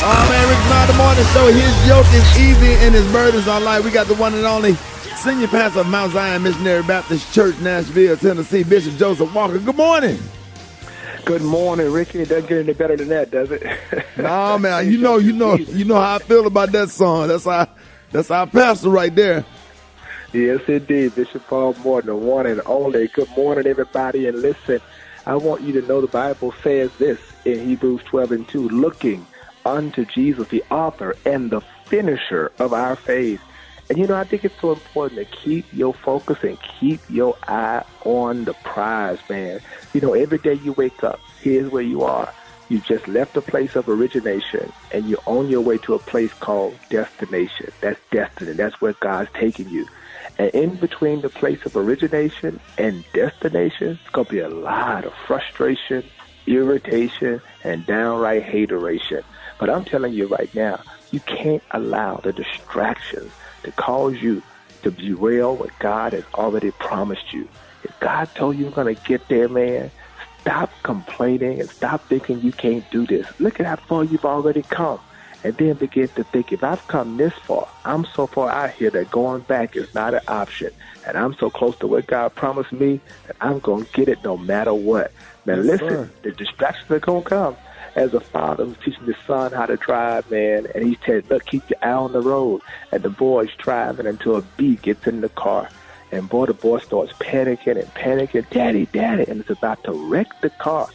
Oh man, Rickey Smiley, the morning show. His yoke is easy and his burdens are light. We got the one and only Senior Pastor of Mount Zion Missionary Baptist Church, Nashville, Tennessee, Bishop Joseph Walker. Good morning. Good morning, Ricky. It doesn't get any better than that, does it? No, man. You know how I feel about that song. That's our pastor right there. Yes, indeed. Bishop Paul Morton, the one and only. Good morning, everybody. And listen, I want you to know the Bible says this in Hebrews 12:2, looking unto Jesus, the author and the finisher of our faith. And, I think it's so important to keep your focus and keep your eye on the prize, man. Every day you wake up, here's where you are. You just left a place of origination, and you're on your way to a place called destination. That's destiny. That's where God's taking you. And in between the place of origination and destination, it's going to be a lot of frustration, irritation, and downright hateration. But I'm telling you right now, you can't allow the distractions to cause you to derail what God has already promised you. If God told you you're going to get there, man, stop complaining and stop thinking you can't do this. Look at how far you've already come. And then begin to think, if I've come this far, I'm so far out here that going back is not an option. And I'm so close to what God promised me that I'm going to get it no matter what. Now, listen, the distractions are going to come. As a father who's teaching his son how to drive, man, and he said, look, keep your eye on the road. And the boy's driving until a bee gets in the car. And boy, the boy starts panicking, Daddy, Daddy, and it's about to wreck the car.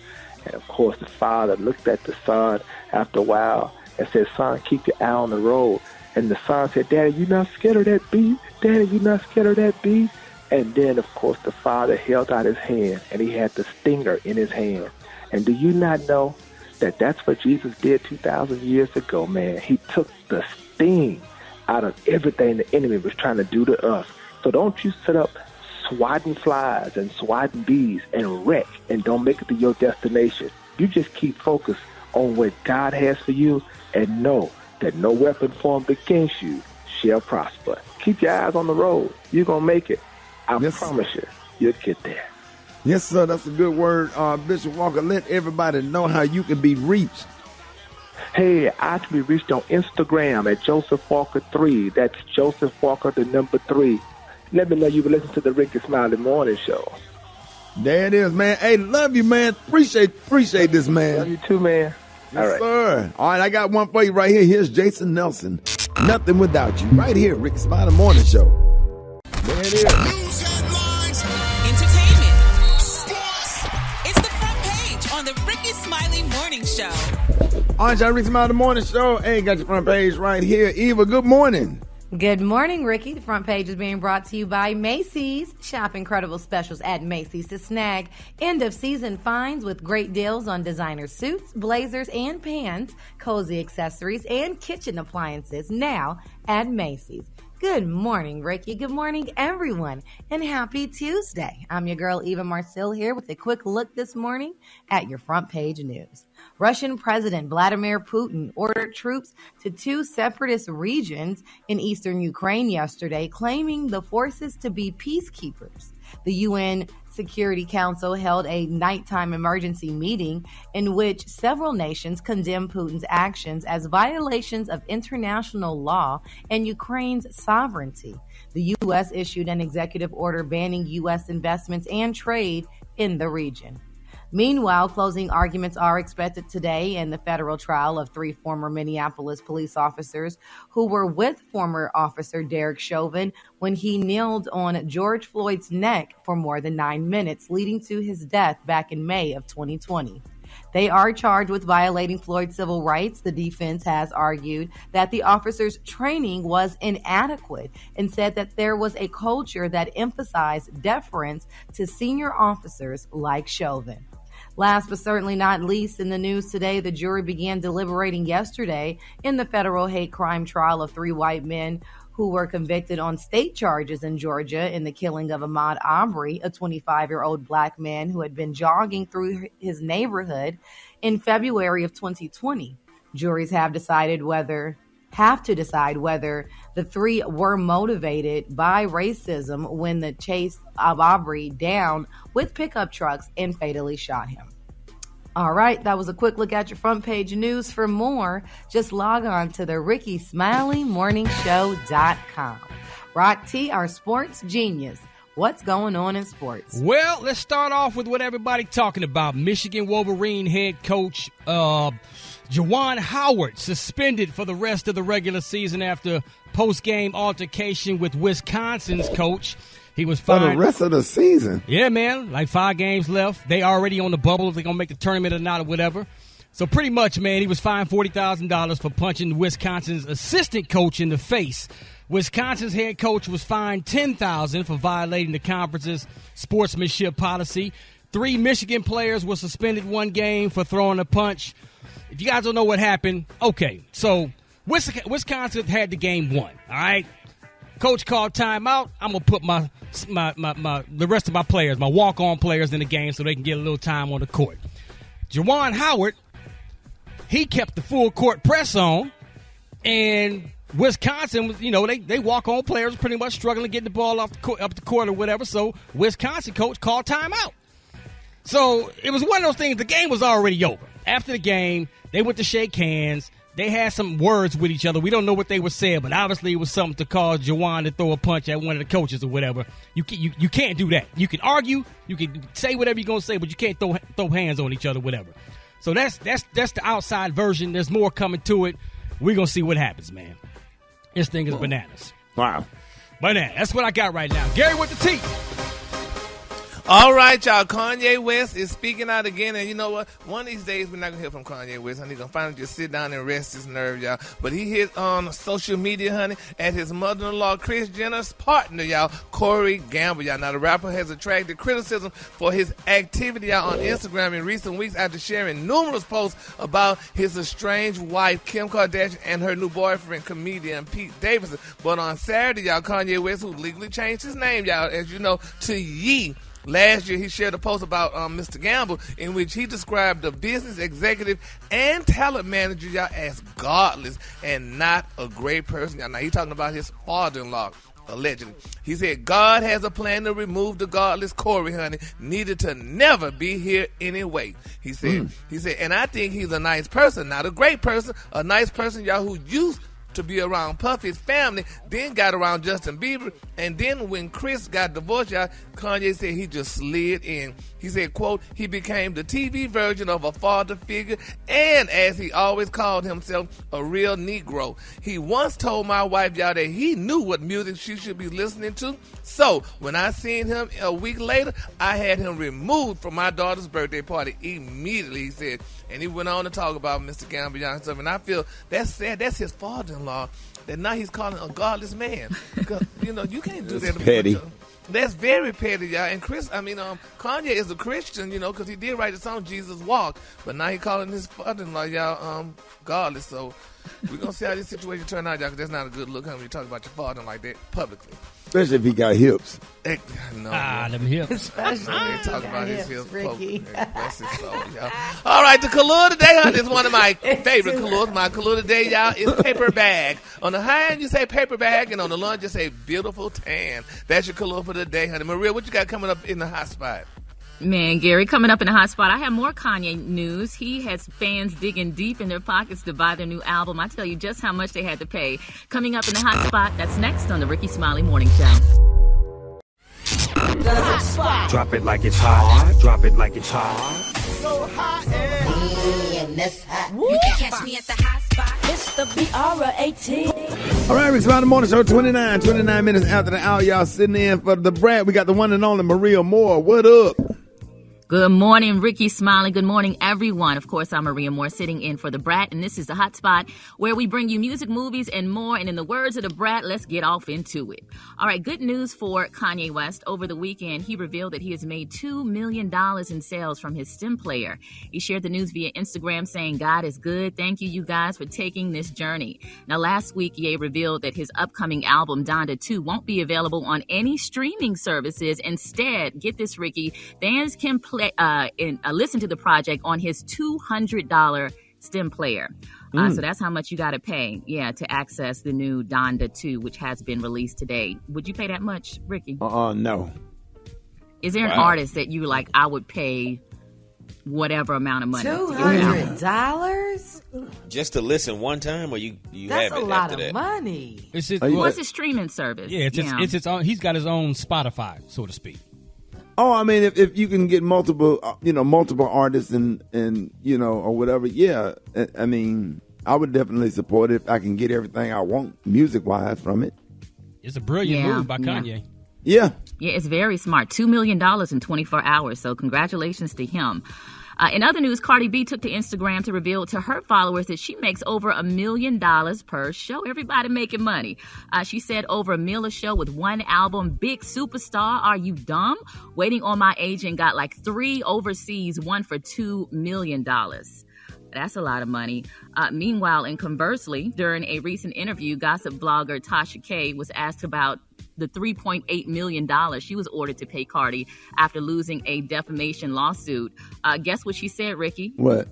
And of course, the father looked at the son after a while and said, son, keep your eye on the road. And the son said, Daddy, you not scared of that bee? Daddy, you not scared of that bee? And then, of course, the father held out his hand, and he had the stinger in his hand. And do you not know that that's what Jesus did 2,000 years ago, man? He took the sting out of everything the enemy was trying to do to us. So don't you sit up swatting flies and swatting bees and wreck and don't make it to your destination. You just keep focused on what God has for you and know that no weapon formed against you shall prosper. Keep your eyes on the road. You're going to make it. I promise you, you'll get there. Yes, sir. That's a good word. Bishop Walker, let everybody know how you can be reached. Hey, I can be reached on Instagram at Joseph Walker 3. That's Joseph Walker, the number 3. Let me know you will listen to the Rickey Smiley Morning Show. There it is, man. Hey, love you, man. Appreciate this, man. Love you too, man. Yes, all right. Sir. All right, I got one for you right here. Here's Jason Nelson. Nothing Without You. Right here, Rickey Smiley Morning Show. There it is. News headlines. Entertainment. Sports. It's the front page on the Rickey Smiley Morning Show. All right, y'all, Rickey Smiley Morning Show. Hey, got your front page right here. Eva, good morning. Good morning, Ricky. The front page is being brought to you by Macy's. Shop incredible specials at Macy's to snag end-of-season finds with great deals on designer suits, blazers, and pants, cozy accessories, and kitchen appliances now at Macy's. Good morning, Ricky. Good morning, everyone, and happy Tuesday. I'm your girl, Eva Marcel, here with a quick look this morning at your front page news. Russian President Vladimir Putin ordered troops to 2 separatist regions in eastern Ukraine yesterday, claiming the forces to be peacekeepers. The UN Security Council held a nighttime emergency meeting in which several nations condemned Putin's actions as violations of international law and Ukraine's sovereignty. The U.S. issued an executive order banning U.S. investments and trade in the region. Meanwhile, closing arguments are expected today in the federal trial of 3 former Minneapolis police officers who were with former officer Derek Chauvin when he kneeled on George Floyd's neck for more than 9 minutes, leading to his death back in May of 2020. They are charged with violating Floyd's civil rights. The defense has argued that the officers' training was inadequate and said that there was a culture that emphasized deference to senior officers like Chauvin. Last but certainly not least, in the news today, the jury began deliberating yesterday in the federal hate crime trial of 3 white men who were convicted on state charges in Georgia in the killing of Ahmaud Arbery, a 25-year-old black man who had been jogging through his neighborhood in February of 2020. Juries have to decide whether the 3 were motivated by racism when they chased Arbery down with pickup trucks and fatally shot him. All right, that was a quick look at your front page news. For more, just log on to the Rickey Smiley Morningshow.com. Rock T, our sports genius. What's going on in sports? Well, let's start off with what everybody's talking about. Michigan Wolverine head coach Juwan Howard suspended for the rest of the regular season after post-game altercation with Wisconsin's coach. He was fined. For the rest of the season? Yeah, man. Like 5 games left. They already on the bubble if they're going to make the tournament or not or whatever. So pretty much, man, he was fined $40,000 for punching Wisconsin's assistant coach in the face. Wisconsin's head coach was fined $10,000 for violating the conference's sportsmanship policy. 3 Michigan players were suspended 1 game for throwing a punch. If you guys don't know what happened, okay. So Wisconsin had the game won, all right? Coach called timeout. I'm going to put the rest of my players, my walk-on players in the game so they can get a little time on the court. Juwan Howard, he kept the full court press on, and Wisconsin was, they walk-on players pretty much struggling to get the ball up the court or whatever, so Wisconsin coach called timeout. So it was one of those things, the game was already over. After the game, they went to shake hands. They had some words with each other. We don't know what they were saying, but obviously it was something to cause Juwan to throw a punch at one of the coaches or whatever. You can't do that. You can argue, you can say whatever you're going to say, but you can't throw hands on each other, whatever. So that's the outside version. There's more coming to it. We're going to see what happens, man. This thing is bananas. Wow. Banana. That's what I got right now. Gary with the T. All right, y'all. Kanye West is speaking out again, and you know what? One of these days, we're not going to hear from Kanye West, honey. He's going to finally just sit down and rest his nerve, y'all. But he hit on social media, honey, at his mother-in-law, Kris Jenner's partner, y'all, Corey Gamble, y'all. Now, the rapper has attracted criticism for his activity, y'all, on Instagram in recent weeks after sharing numerous posts about his estranged wife, Kim Kardashian, and her new boyfriend, comedian Pete Davidson. But on Saturday, y'all, Kanye West, who legally changed his name, y'all, as you know, to Ye. Last year, he shared a post about Mr. Gamble in which he described the business executive and talent manager, y'all, as godless and not a great person, y'all. Now, he's talking about his father-in-law, allegedly. He said, God has a plan to remove the godless Corey, honey. Needed to never be here anyway. He said, and I think he's a nice person, not a great person, a nice person, y'all, who used to be around Puffy's family, then got around Justin Bieber, and then when Chris got divorced, y'all, Kanye said he just slid in. He said, quote, he became the TV version of a father figure, and as he always called himself, a real Negro. He once told my wife, y'all, that he knew what music she should be listening to, so when I seen him a week later, I had him removed from my daughter's birthday party immediately, he said. And he went on to talk about Mr. Gamble and stuff, and I feel that's sad. That's his father-in-law, that now he's calling a godless man. You can't do that. Petty. That's very petty, y'all. And Kanye is a Christian, because he did write the song Jesus Walk, but now he calling his father-in-law, y'all, godless. So we're going to see how this situation turn out, y'all, because that's not a good look when you talk about your father like that publicly. Especially if he got hips. Them hips. Especially they talk about his hips. Ricky. Bless his soul, y'all. All right, the color today, honey, is one of my favorite colors. My color today, y'all, is paper bag. On the high end, you say paper bag, and on the low end, you say beautiful tan. That's your color for the day, honey. Maria, what you got coming up in the hot spot? Man, Gary, coming up in the hot spot, I have more Kanye news. He has fans digging deep in their pockets to buy their new album. I tell you just how much they had to pay. Coming up in the hot spot, that's next on the Rickey Smiley Morning Show. The hot spot. Drop it like it's hot. Drop it like it's hot. So hot and that's hot. You can catch me at the hot spot. It's the BR18. All right, Rickey Smiley Morning Show, 29 minutes after the hour. Y'all sitting in for the brat. We got the one and only Maria Moore. What up? Good morning, Rickey Smiley. Good morning, everyone. Of course, I'm Maria Moore sitting in for the Brat, and this is the Hot Spot where we bring you music, movies, and more. And in the words of the Brat, let's get off into it. All right, good news for Kanye West. Over the weekend, he revealed that he has made $2 million in sales from his stem player. He shared the news via Instagram saying, God is good. Thank you, you guys, for taking this journey. Now, last week, Ye revealed that his upcoming album, Donda 2, won't be available on any streaming services. Instead, get this, Ricky, fans can listen to the project on his $200 stem player. So that's how much you got to pay, to access the new Donda 2, which has been released today. Would you pay that much, Ricky? No. Is there an artist that you like, I would pay whatever amount of money. to get it out. $200? Just to listen one time, or you That's have it a lot after of that? money. It's his, What's his streaming service? yeah, it's his own. He's got his own Spotify, so to speak. Oh, I mean, if you can get multiple artists and or whatever, yeah. I mean, I would definitely support it if I can get everything I want music-wise from it. It's a brilliant move by Kanye. Yeah. Yeah, it's very smart. $2 million in 24 hours. So congratulations to him. In other news, Cardi B took to Instagram to reveal to her followers that she makes over $1 million per show. Everybody making money. She said over $1 million a show with one album. Big superstar. Are you dumb? Waiting on my agent. Got like 3 overseas, one for $2 million. That's a lot of money. Meanwhile, and conversely, during a recent interview, gossip blogger Tasha K was asked about the $3.8 million she was ordered to pay Cardi after losing a defamation lawsuit. Guess what she said, Ricky? What?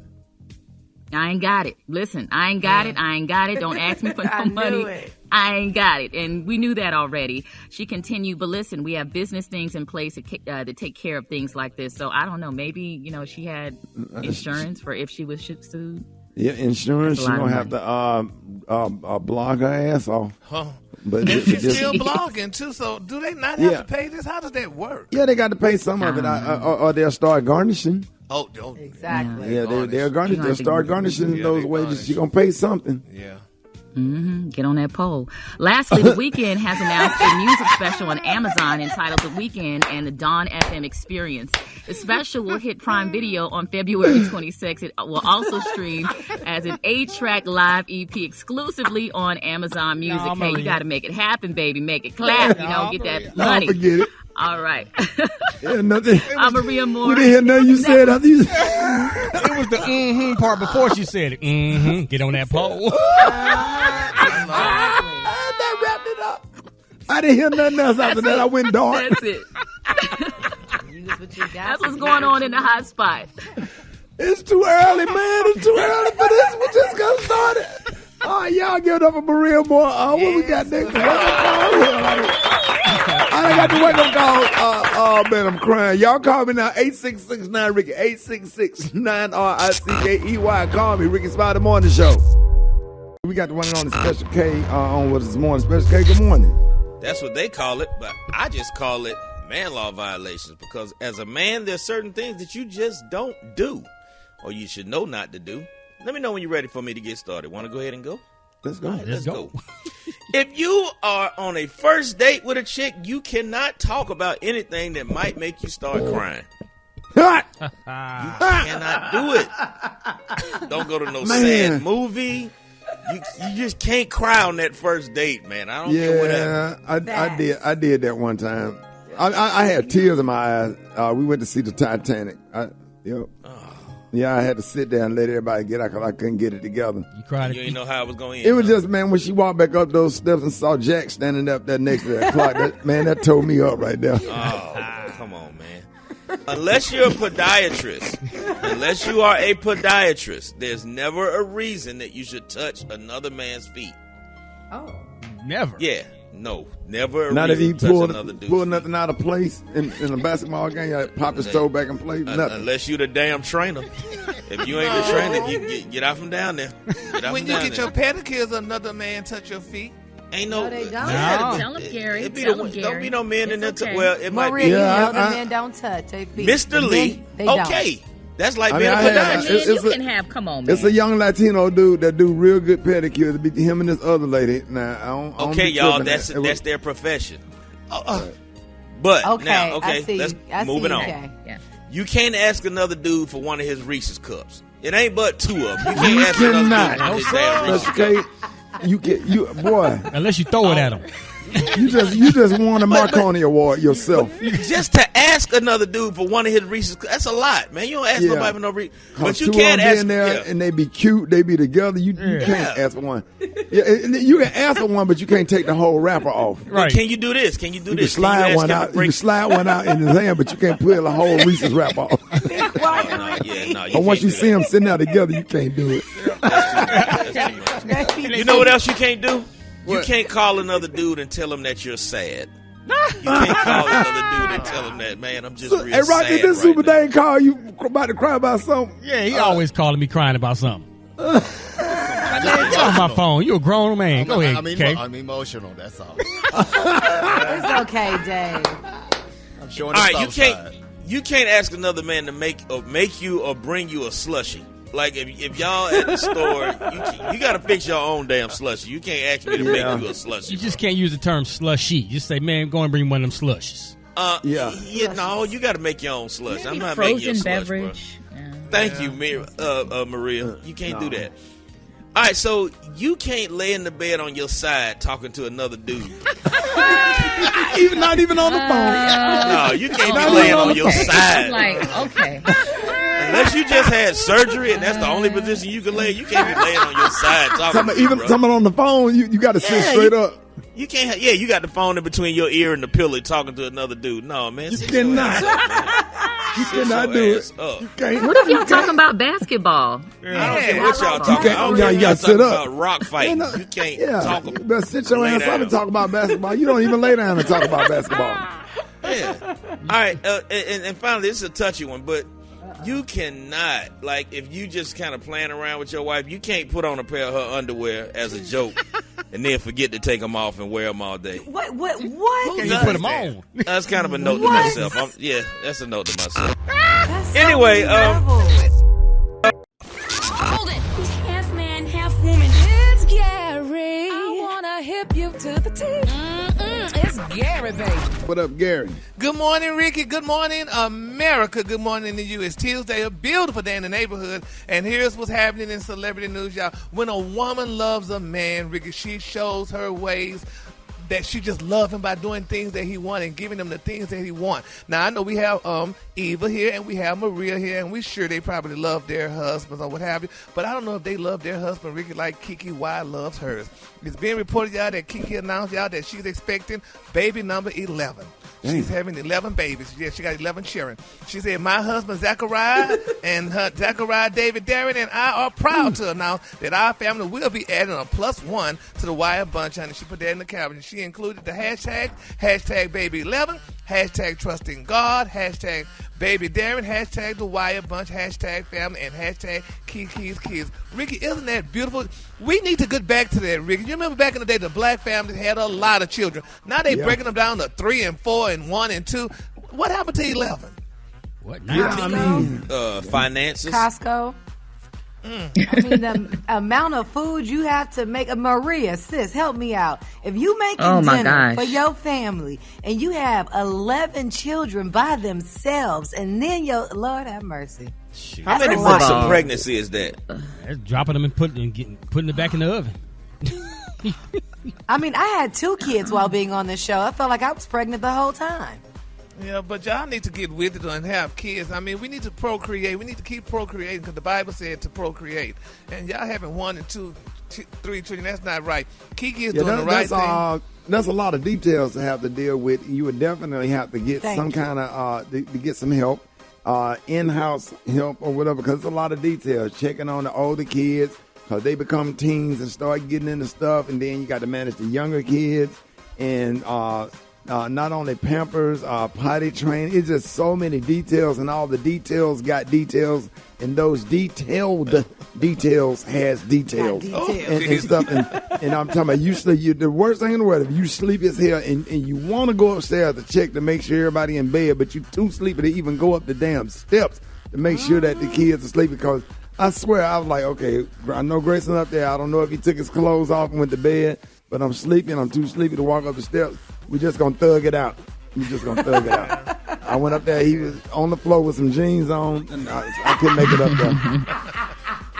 I ain't got it. Listen, I ain't got it. I ain't got it. Don't ask me for no money. I ain't got it. And we knew that already. She continued, but listen, we have business things in place to take care of things like this. So I don't know. Maybe, she had insurance for if she was sued. Yeah, insurance. She's going to have to blog her ass off. Huh. But she's still blogging, too. So do they not have to pay this? How does that work? Yeah, they got to pay some of it, or they'll start garnishing. Oh, exactly. Yeah, they'll garnish. They'll start garnishing those wages. You're going to pay something. Yeah. Mm-hmm. Get on that pole. Lastly, The Weeknd has announced a music special on Amazon entitled The Weeknd and the Dawn FM Experience. The special will hit Prime Video on February 26th. It will also stream as an 8-track live EP exclusively on Amazon Music. Hey, you got to make it happen, baby. Make it clap. Get that money. I'll forget it. All right. Yeah, nothing. I'm Maria Moore. We didn't hear nothing you said. It was the part before she said it. Get on that pole. That wrapped it up. I didn't hear nothing else after that. I went dark. That's it. That's what's going on in the hot spot. It's too early, man. It's too early for this. We just got started. All right, y'all give it up for Maria Moore. What we got next? I ain't got the wake-up call. Oh, man, I'm crying. Y'all call me now, 866-9-RICKY, 866-9-RICKEY. Call me, Rickey Smiley Morning Show. We got the one and only Special K on with us this morning. Special K, good morning. That's what they call it, but I just call it man law violations, because as a man, there's certain things that you just don't do, or you should know not to do. Let me know when you're ready for me to get started. Want to go ahead and go? Let's go. Right, let's go. If you are on a first date with a chick, you cannot talk about anything that might make you start crying. You cannot do it. Don't go to no sad movie. You just can't cry on that first date, man. I don't care what happened. I did that one time. I had tears in my eyes. We went to see the Titanic. Yeah, I had to sit there and let everybody get out because I couldn't get it together. You cried. You didn't know how it was going to end. It was just, man, when she walked back up those steps and saw Jack standing up there next to that clock, that tore me up right there. Oh, come on, man. Unless you're a podiatrist, there's never a reason that you should touch another man's feet. Oh. Never. Yeah. No, never a Not if reason he to touch another dude's pull feet. nothing out of place in a basketball game, you pop his toe back in place, nothing. Unless you the damn trainer. If you ain't the trainer, you get out from down there. When you get your pedicures, another man touch your feet. Ain't no, they don't. No. Tell him, Gary. Don't be no men in there. Okay. Well, it might Maria, be. you know the men don't touch their feet. Mr. Lee, They okay. Don't. That's like I being mean, a podiatrist. You can have, come on, man. It's a young Latino dude that do real good pedicures. It be him and this other lady. Now, I don't Okay, be y'all, tripping that's their profession. But Okay, now, I see. let's I see, moving on. okay. Yeah. You can't ask another dude for one of his Reese's cups. It ain't but 2 of them. You can't ask another dude for his damn Reese's cups. Okay, boy. Unless you throw it at him. You just won a Marconi Award yourself. Just to ask another dude for one of his Reese's cups, that's a lot, man. You don't ask nobody for no Reese's. But you can't ask in there and they be cute, they be together. You can't ask for one. Yeah, you can ask for one, but you can't take the whole wrapper off. Right. Can you do this? Can you do You this? can slide one out. You can slide one out in his hand, but you can't put the whole Reese's wrapper off. No, Or once you see them sitting out together, you can't do it. That's too much. You know what else you can't do? You can't call another dude and tell him that you're sad. You can't call another dude and tell him that, man. I'm just real Hey, Rocky, sad this right Super now. Dane call you about to cry about something? Yeah, he always calling me crying about something. It's on my phone. You a grown man. Go ahead, Kay. I'm emotional. That's all. It's okay, Dave. I'm showing. All right, you can't ask another man to make you or bring you a slushie. Like if y'all at the store, you got to fix your own damn slushie. You can't ask me to make you a slushie. You just can't use the term slushy. Just say, man, go and bring one of them slushes. No, you got to make your own slush. I'm not frozen making your slush, beverage. bro. Thank you, Maria. You can't do that. All right, so you can't lay in the bed on your side talking to another dude. Not even on the phone. No, you can't be laying on your side. Like, okay. Unless you just had surgery and that's the only position you can lay, you can't be laying on your side talking to me, Even bro. someone on the phone, you got to sit straight up. You can't. You got the phone in between your ear and the pillow talking to another dude. No, man. You cannot. You cannot do it. You can't. What if y'all talking about basketball? I don't care what y'all talking about. You got to sit up. About rock fighting. You can't talk about. You better sit your ass up and talk about basketball. You don't even lay down and talk about basketball. Yeah. All right. And finally, this is a touchy one, but you cannot, like, if you just kind of playing around with your wife, you can't put on a pair of her underwear as a joke and then forget to take them off and wear them all day. What? Can you put them on? That's kind of a note to myself. That's a note to myself. Anyway, Hold it. Half man, half woman. It's Gary. I wanna hip you to the teeth. It's Gary, baby. What up, Gary? Good morning, Ricky. Good morning, America. Good morning to you. It's Tuesday, a beautiful day in the neighborhood. And here's what's happening in celebrity news, y'all. When a woman loves a man, Ricky, she shows her ways that she just loves him by doing things that he wants and giving him the things that he wants. Now, I know we have Eva here and we have Maria here, and we're sure they probably love their husbands or what have you, but I don't know if they love their husband, Ricky, like Kiki Y loves hers. It's being reported, y'all, that Kiki announced, y'all, that she's expecting baby number 11. She's having 11 babies. Yeah, she got 11 children. She said, my husband, Zachariah, and her Zachariah, David, Darren, and I are proud to announce that our family will be adding a +1 to the Wire Bunch, honey. She put that in the cabinet. She included the hashtag #baby11, #trusting God, #baby Darren, #the Wire Bunch, #family, and #Kiki's kids. Ricky, isn't that beautiful? We need to get back to that, Ricky. You remember back in the day, the black families had a lot of children. Now they breaking them down to 3 and 4 and 1 and 2. What happened to 11? What? Finances. Costco. I mean, the amount of food you have to make. Maria, sis, help me out. If you making dinner for your family and you have 11 children by themselves, and then Lord have mercy. Shoot. How many months of pregnancy is that? That's dropping them and putting it back in the oven. I mean, I had 2 kids while being on this show. I felt like I was pregnant the whole time. Yeah, but y'all need to get with it and have kids. I mean, we need to procreate. We need to keep procreating because the Bible said to procreate. And y'all having 1 and 2, 3 children, that's not right. Kiki is doing the right thing. That's a lot of details to have to deal with. You would definitely have to get kind of to get some help, in-house help or whatever, because it's a lot of details. Checking on the older kids because they become teens and start getting into stuff, and then you got to manage the younger kids and not only Pampers, potty training. It's just so many details, and all the details got details, and those detailed details has details and stuff. And I'm talking about you sleep. The worst thing in the world, if you sleep as hell and you want to go upstairs to check to make sure everybody in bed, but you too sleepy to even go up the damn steps to make sure that the kids are sleeping. Because I swear, I was like, okay, I know Grayson up there. I don't know if he took his clothes off and went to bed, but I'm sleeping. I'm too sleepy to walk up the steps. We just gonna thug it out. I went up there. He was on the floor with some jeans on, and I couldn't make it up there.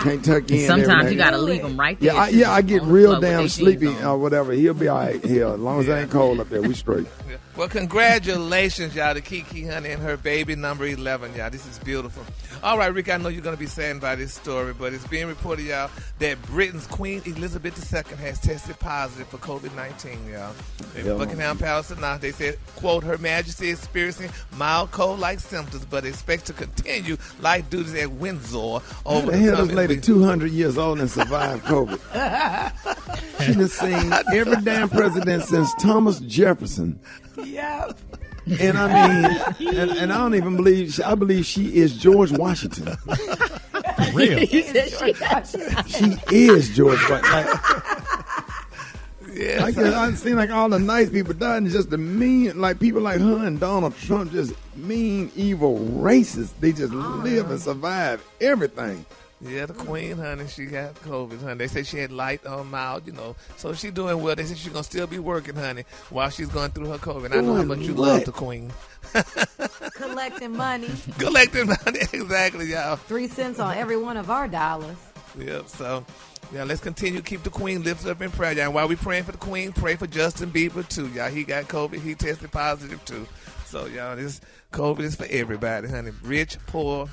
Can't tuck in. Sometimes you gotta leave them right there. I get real damn sleepy or whatever. He'll be all right here as long as it ain't cold up there. We straight. Well, congratulations, y'all, to Kiki, honey, and her baby number 11, y'all. This is beautiful. All right, Rick, I know you're going to be saddened by this story, but it's being reported, y'all, that Britain's Queen Elizabeth II has tested positive for COVID-19, y'all. In Buckingham Palace tonight, they said, quote, Her Majesty is experiencing mild cold-like symptoms, but expects to continue light duties at Windsor over the hell this lady 200 years old and survived COVID. She done seen every damn president since Thomas Jefferson. And I mean, and I don't even believe, I believe she is George Washington. For real. He said She is George Washington. Yeah. I've seen like all the nice people dying, just the mean, like people like her and Donald Trump, just mean, evil, racist. They just live and survive everything. Yeah, the queen, honey, she got COVID, honey. They say she had light mild, so she's doing well. They say she's going to still be working, honey, while she's going through her COVID. I know how much you love the queen. collecting money. Collecting money, exactly, y'all. 3 cents on every one of our dollars. Yep, so, yeah, let's continue to keep the queen lifted up in prayer, y'all. And while we praying for the queen, pray for Justin Bieber, too, y'all. He got COVID. He tested positive, too. So, y'all, this COVID is for everybody, honey. Rich, poor,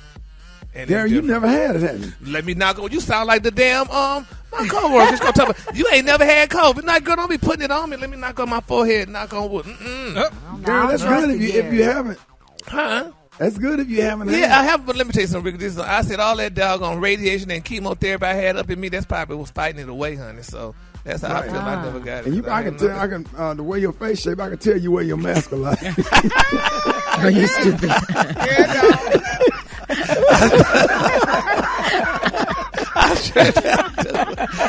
and Gary, you never had it, have you? Let me knock on. You sound like the damn my coworkers gonna tell me you ain't never had COVID. Not girl, don't be putting it on me. Let me knock on my forehead. Knock on wood. Girl, that's good if you haven't. Huh? That's good if you haven't. Yeah, I have. But let me tell you something, Rick. I said all that doggone radiation and chemotherapy I had up in me. That's probably was fighting it away, honey. So that's how I feel. I never got it. And I can tell. The way your face shape, I can tell you where your mask a lot. Are you stupid?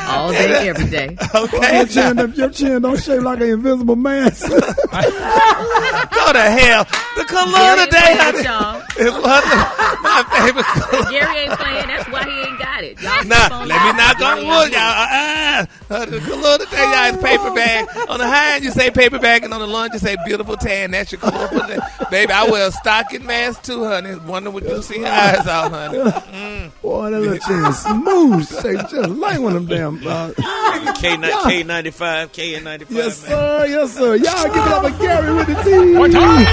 All day, every day. Okay. Your chin don't shape like an invisible mask. Go to hell. The color today, honey. It was my favorite color. Gary ain't playing. That's why he ain't got it. Y'all let me knock on wood, y'all. The color today, y'all, is paper bag. On the high end, you say paper bag, and on the lunch, you say beautiful tan. That's your color for the day. Baby, I wear a stocking mask too, honey. Wonder what you see your eyes out, honey. Boy, that little chin is smooth shape, just like one of them damn. K95, KN95. Yes, sir. Yes, sir. Y'all give it up for Gary with the team. One time.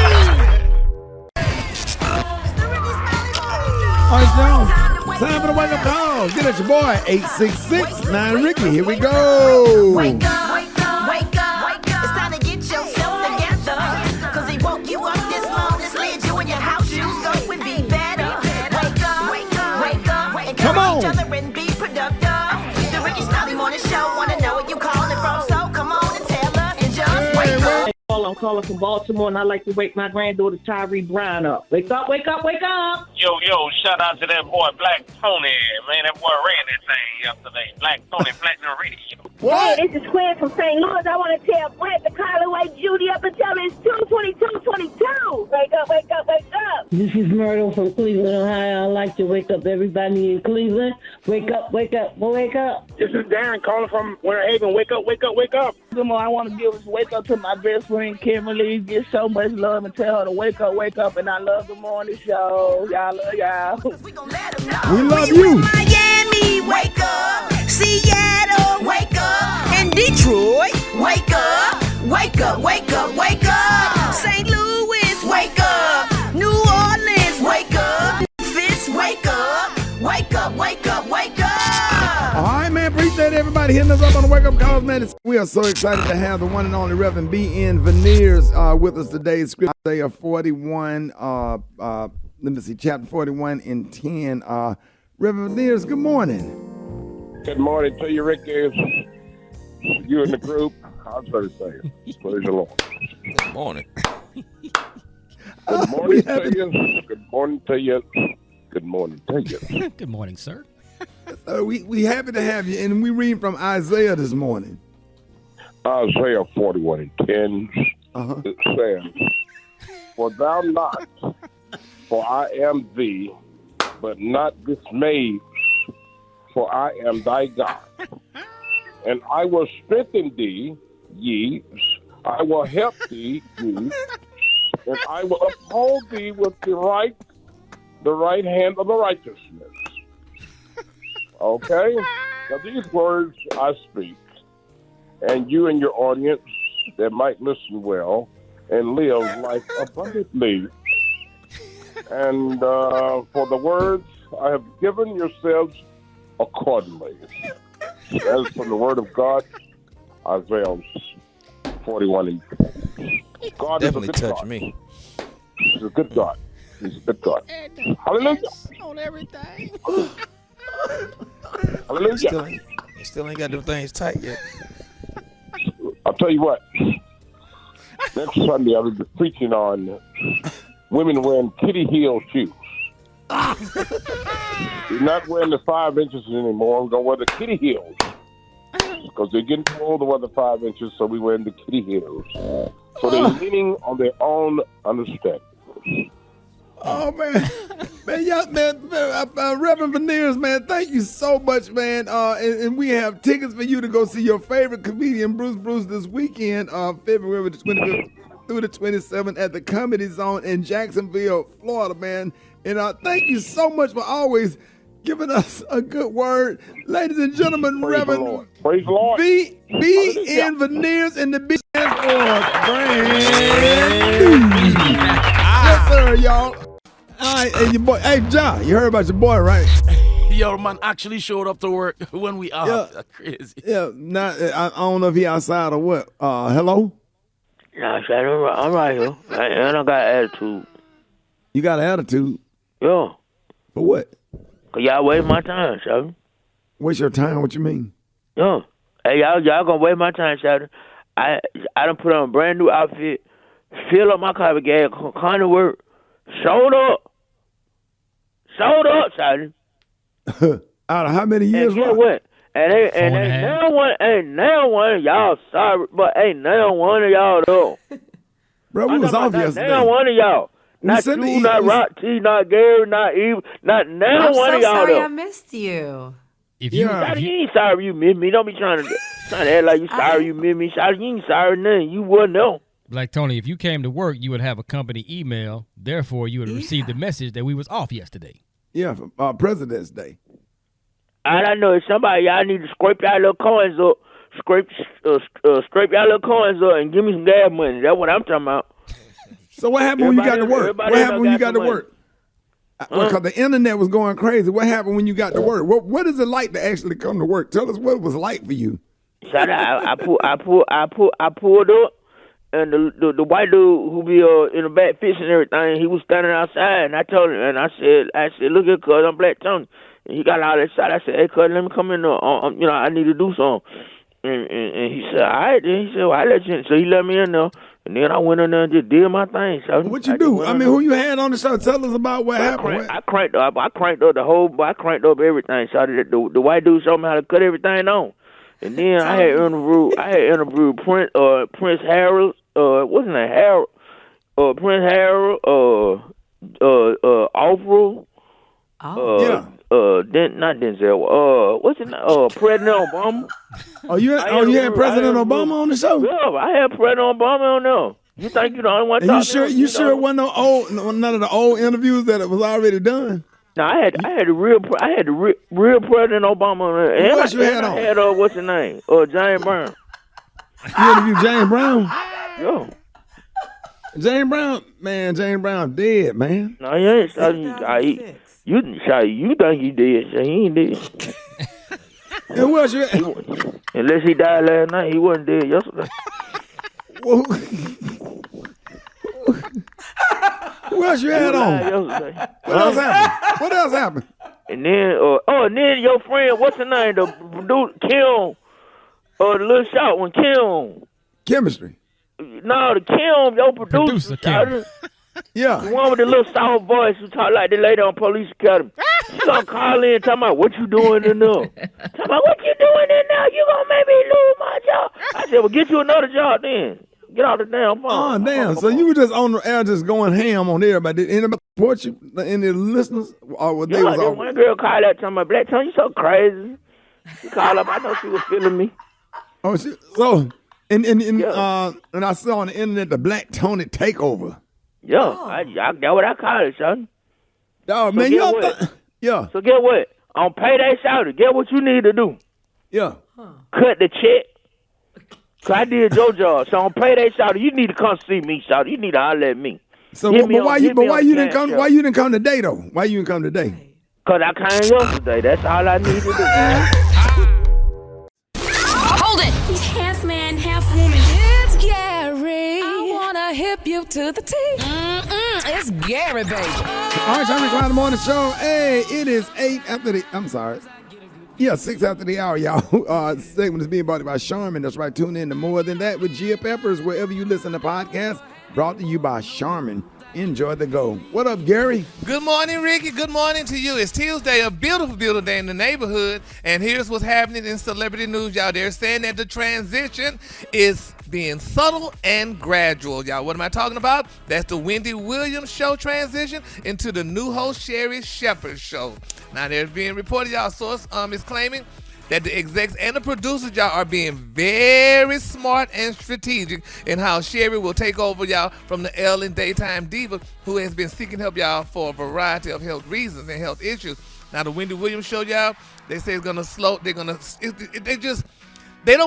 All right, y'all. Time for the wake up call. Get at your boy, 866-9-RICKY. Here we go. Wake up, wake up, wake up. It's time to get yourself together. Cause he woke you up this morning, slid you in your house shoes, so it would be better. Wake up, wake up, wake up. Encourage each other and be productive. The Rickey Smiley Morning Show, wanna know where you calling from, so come on and tell us and just wake up. I'm calling from Baltimore, and I'd like to wake my granddaughter Tyree Brown up. Wake up, wake up, wake up! Yo, shout out to that boy Black Tony. Man, that boy ran that thing yesterday. Black Tony, Platinum Radio. What? Hey, this is Quinn from St. Louis. I want to tell Brett to call away Judy up and tell me it's 2:22:22. Wake up, wake up, wake up! This is Myrtle from Cleveland, Ohio. I'd like to wake up everybody in Cleveland. Wake up, wake up, wake up! This is Darren calling from Winter Haven. Wake up, wake up, wake up! Come on, I want to give a wake up to my best friend Kimberly. Get so much love and tell her to wake up, and I love the morning show. Y'all love y'all. We love you. Miami, wake up. Seattle, wake up. And Detroit, wake up. Wake up, wake up, wake up. St. Louis, wake up. New Orleans, wake up. Memphis, wake up. Wake up, wake up, wake up. All right, man. Appreciate everybody hitting us up on the wake up calls, man. We are so excited to have the one and only Reverend Veneers with us today. Scripture Isaiah 41. Let me see, chapter 41 and 10. Reverend Veneers, good morning. Good morning to you, Ricky. You and the group. How's everything? Praise the Lord. Good morning. Good morning to you. Good morning to you. Good morning to you. Good morning, sir. We happy to have you, and we read from Isaiah this morning. Isaiah 41 and 10. It says, For thou not, for I am thee, but not dismayed, for I am thy God. And I will strengthen thee, ye, I will help thee, ye, and I will uphold thee with the right hand of the righteousness. Okay? Now these words I speak, and you and your audience that might listen well and live life abundantly. And for the words I have given yourselves accordingly. That is from the word of God, Isaiah 41 and 10. God definitely is a good touched God. me. He's a good God. He's a good God. Hallelujah. On everything. Hallelujah. Still ain't got them things tight yet. I'll tell you what. Next Sunday, I will be preaching on women wearing kitty heel shoes. We're not wearing the 5 inches anymore. We're going to wear the kitty heels. Because they're getting too old to wear the 5 inches, so we're wearing the kitty heels. So they're leaning on their own understanding. Oh, man. Reverend Veneers, man, thank you so much, man. And we have tickets for you to go see your favorite comedian, Bruce, this weekend, February the 25th through the 27th at the Comedy Zone in Jacksonville, Florida, man. And thank you so much for always giving us a good word. Ladies and gentlemen, Reverend Praise the Lord. B.N. Veneers and the B. Yes, sir, y'all. All right, and your boy, hey, John, you heard about your boy, right? Yo, man, actually showed up to work when we off. Yeah. That's crazy. Yeah, I don't know if he outside or what. Hello? Nah, I'm right here. And I got attitude. You got an attitude? Yeah. For what? Cause y'all waste my time, Shawty. Waste your time? What you mean? Yeah. Hey, y'all gonna waste my time, Shawty. I done put on a brand new outfit, fill up my car with gas, kind of work, showed up, Shawty. Out of how many years? And guess what? And ain't now one of y'all sorry, but ain't now one of y'all though. Bro, we was off yesterday. Now one of y'all. Not you, not Rock T, not Gary, not Eve, not now one of y'all sorry though. I missed you. If you ain't sorry you missed me. Don't be trying to act like you sorry you missed me. Shawty, you ain't sorry nothing. You wouldn't know. Like, Tony, if you came to work, you would have a company email. Therefore, you would have received the message that we was off yesterday. Yeah, for President's Day. All I know is somebody, y'all need to scrape y'all little coins up. Scrape y'all little coins up and give me some gas money. That's what I'm talking about. So what happened when you got to work? What happened when you got to work? Because the internet was going crazy. What happened when you got to work? What is it like to actually come to work? Tell us what it was like for you. I pulled up, and the white dude who be in the back fishing and everything, he was standing outside, and I told him, and I said, look at cuz, I'm Black Tony. And he got all that shot. I said, hey cuz, let me come in there. I need to do something. And he said, all right. Then he said, well, I let you in. So he let me in there. And then I went in there and just did my thing. So what you do? I mean, who you had on the show? Tell us about what happened. I cranked up everything. So the white dude showed me how to cut everything on. And then I had interviewed Prince Harold. What's his name? Harold. Prince Harold. Oprah. Yeah. Not Denzel. What's his name? President Obama. You had President Obama on the show? Yeah, I had President Obama on there. You think you're the only one talking? You sure it wasn't none of the old interviews that it was already done? No, I had the real President Obama on there. And what you had on? I had what's his name? James Brown. You interviewed James Brown? Yeah. James Brown dead, man. No, he ain't. You think he did? So he ain't dead. And where's you? Unless he died last night, he wasn't dead yesterday. Where's your hat on? What else happened? And then your friend, what's her name? The dude Kim, the little short one, Kim. Chemistry. No, the Kim, your producer Kim. Yeah. The one with the little soft voice who talk like the lady on Police Academy. She gonna call in talking about what you doing in there. Talking about what you doing in there. You gonna make me lose my job. I said, well, get you another job then. Get out the damn phone. Oh, damn. So you were just on the air just going ham on everybody. Did anybody support you? Any listeners? Or were they was one girl called out talking about, Black Tony, you so crazy. She called up. I know she was feeling me. Oh, and I saw on the internet the Black Tony takeover. Yeah, that's what I call it, son. Oh, man, yeah. So get what? On payday, shouty, get what you need to do. Yeah. Cut the check. Cause I did your job. So on payday, shouty, you need to come see me, shouty. You need to holler at me. So, why you didn't come? Why you didn't come today though? Why you didn't come today? Cause I came yesterday. That's all I need to do. Hold it. He's half man, half woman. It's Gary. I wanna hip you to the T. It's Gary, baby. All right, Johnny Clyde, the morning show. Hey, it is 8 after the. I'm sorry. Yeah, 6 after the hour, y'all. Segment is being brought to you by Charmin. That's right. Tune in to More Than That with Gia Peppers, wherever you listen to podcasts. Brought to you by Charmin. Enjoy the go. What up, Gary? Good morning, Ricky. Good morning to you. It's Tuesday, a beautiful, beautiful day in the neighborhood. And here's what's happening in celebrity news, y'all. They're saying that the transition is being subtle and gradual, y'all. What am I talking about? That's the Wendy Williams show transition into the new host, Sherri Shepherd show. Now, there's being reported, y'all. Source is claiming that the execs and the producers, y'all, are being very smart and strategic in how Sherri will take over, y'all, from the Ellen daytime diva who has been seeking help, y'all, for a variety of health reasons and health issues. Now, the Wendy Williams show, y'all, they say it's going to slow. They don't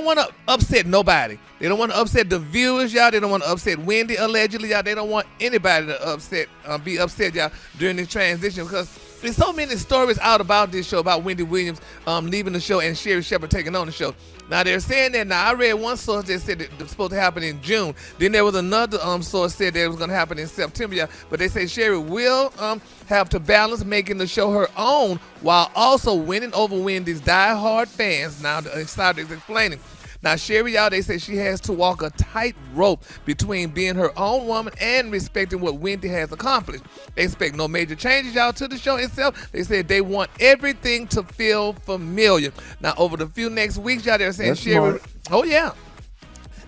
want to upset nobody. They don't want to upset the viewers, y'all. They don't want to upset Wendy, allegedly, y'all. They don't want anybody to be upset, y'all, during this transition because there's so many stories out about this show, about Wendy Williams leaving the show and Sherri Shepherd taking on the show. Now, they're saying that. Now, I read one source that said it was supposed to happen in June. Then there was another source said that it was going to happen in September. Yeah. But they say Sherri will have to balance making the show her own while also winning over Wendy's diehard fans. Now, the insider is explaining. Now, Sherri, y'all, they say she has to walk a tightrope between being her own woman and respecting what Wendy has accomplished. They expect no major changes, y'all, to the show itself. They said they want everything to feel familiar. Now, over the few next weeks, y'all, they're saying Sherri. Oh, yeah.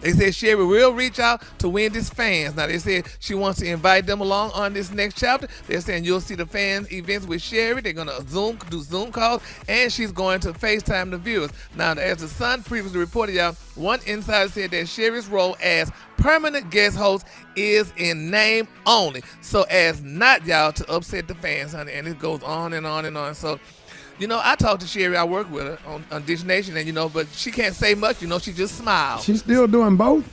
They said Sherri will reach out to Wendy's fans. Now, they said she wants to invite them along on this next chapter. They're saying you'll see the fan events with Sherri. They're going to do Zoom calls, and she's going to FaceTime the viewers. Now, as the Sun previously reported, y'all, one insider said that Sherri's role as permanent guest host is in name only, so as not, y'all, to upset the fans, honey. And it goes on and on and on. So, you know, I talked to Sherri. I work with her on Dish Nation, and, you know, but she can't say much. You know, she just smiles. She's still doing both?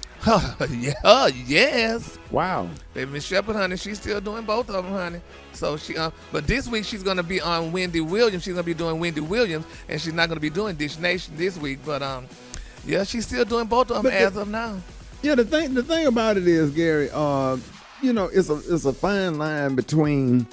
Yeah, yes. Wow. Baby Miss Shepherd, honey, she's still doing both of them, honey. So she, but this week she's going to be on Wendy Williams. She's going to be doing Wendy Williams, and she's not going to be doing Dish Nation this week. But, yeah, she's still doing both of them as of now. Yeah, the thing about it is, Gary, you know, it's a fine line between,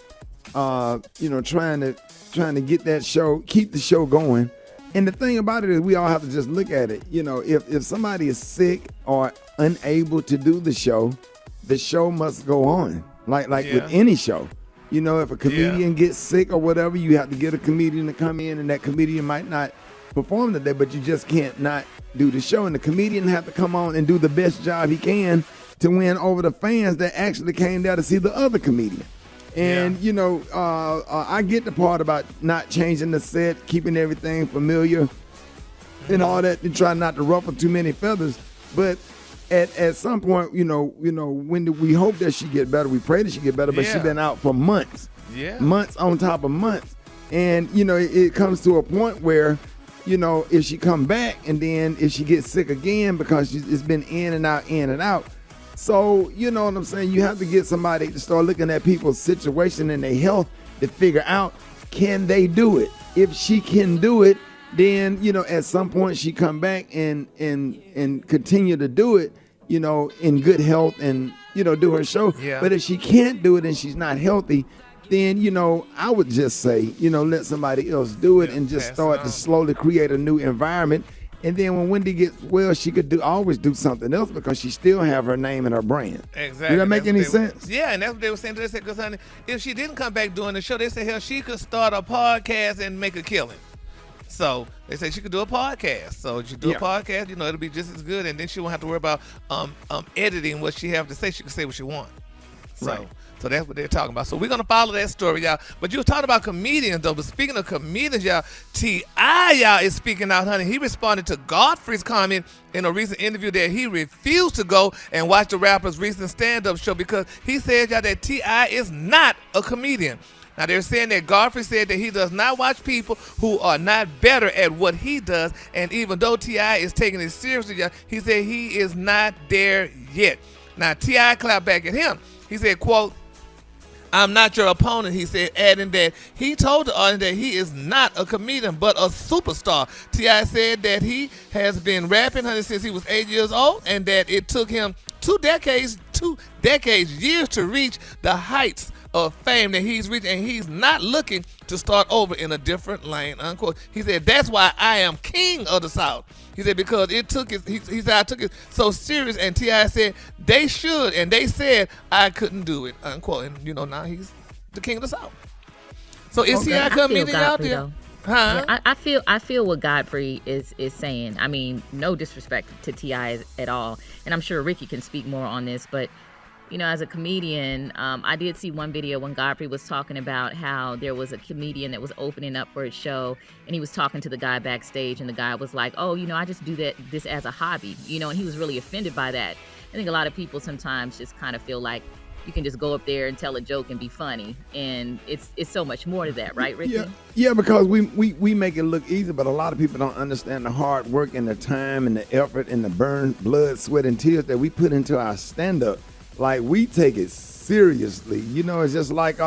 you know, trying to get that show, keep the show going. And the thing about it is we all have to just look at it. You know, if somebody is sick or unable to do the show must go on. Like with any show. You know, if a comedian gets sick or whatever, you have to get a comedian to come in, and that comedian might not perform today, but you just can't not do the show. And the comedian have to come on and do the best job he can to win over the fans that actually came there to see the other comedian. And, you know, I get the part about not changing the set, keeping everything familiar and all that, and trying not to ruffle too many feathers. But at some point, you know, when we hope that she get better, we pray that she get better, but she's been out for months. Yeah. Months on top of months. And, you know, it comes to a point where, you know, if she come back and then if she gets sick again because it's been in and out. So, you know what I'm saying? You have to get somebody to start looking at people's situation and their health to figure out, can they do it? If she can do it, then, you know, at some point she come back and continue to do it, you know, in good health and, you know, do her show. Yeah. But if she can't do it and she's not healthy, then, you know, I would just say, you know, let somebody else do it and just start to slowly create a new environment. And then when Wendy gets well, she could always do something else because she still have her name and her brand. Exactly. Did that make any sense? Yeah, and that's what they were saying. They said, because, honey, if she didn't come back doing the show, they said, hell, she could start a podcast and make a killing. So they say she could do a podcast. So if you do a podcast, you know, it'll be just as good. And then she won't have to worry about editing what she have to say. She can say what she wants. So that's what they're talking about. So we're going to follow that story, y'all. But you were talking about comedians, though. But speaking of comedians, y'all, T.I., y'all, is speaking out, honey. He responded to Godfrey's comment in a recent interview that he refused to go and watch the rapper's recent stand-up show because he said, y'all, that T.I. is not a comedian. Now, they're saying that Godfrey said that he does not watch people who are not better at what he does. And even though T.I. is taking it seriously, y'all, he said he is not there yet. Now, T.I. clapped back at him. He said, quote, "I'm not your opponent," he said, adding that he told the audience that he is not a comedian but a superstar. T.I. said that he has been rapping, honey, since he was 8 years old, and that it took him 2 decades, years to reach the heights of fame that he's reaching, and he's not looking to start over in a different lane, unquote. He said, that's why I am king of the South. He said, because it took it, he said, I took it so serious, and T.I. said, they should, and they said I couldn't do it, unquote. And, you know, now he's the king of the South. So is T.I. coming out there? Though. Huh? Yeah, I feel what Godfrey is saying. I mean, no disrespect to T.I. at all. And I'm sure Ricky can speak more on this, but you know, as a comedian, I did see one video when Godfrey was talking about how there was a comedian that was opening up for his show, and he was talking to the guy backstage, and the guy was like, oh, you know, I just do this as a hobby, you know, and he was really offended by that. I think a lot of people sometimes just kind of feel like you can just go up there and tell a joke and be funny, and it's so much more to that, right, Ricky? Yeah, because we make it look easy, but a lot of people don't understand the hard work and the time and the effort and the burn, blood, sweat, and tears that we put into our stand-up. Like, we take it seriously. You know, it's just like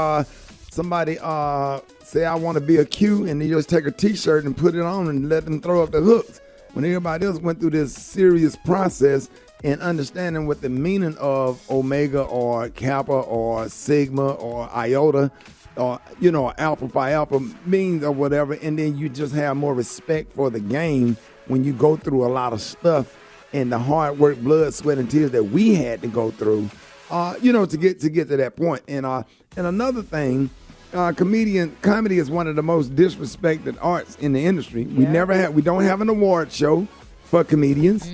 somebody say, I want to be a Q, and they just take a T-shirt and put it on and let them throw up the hooks. When everybody else went through this serious process and understanding what the meaning of Omega or Kappa or Sigma or Iota or, you know, Alpha Phi Alpha means or whatever, and then you just have more respect for the game when you go through a lot of stuff and the hard work, blood, sweat, and tears that we had to go through, you know, to get to that point. And another thing, comedy is one of the most disrespected arts in the industry. Yeah. We don't have an award show for comedians,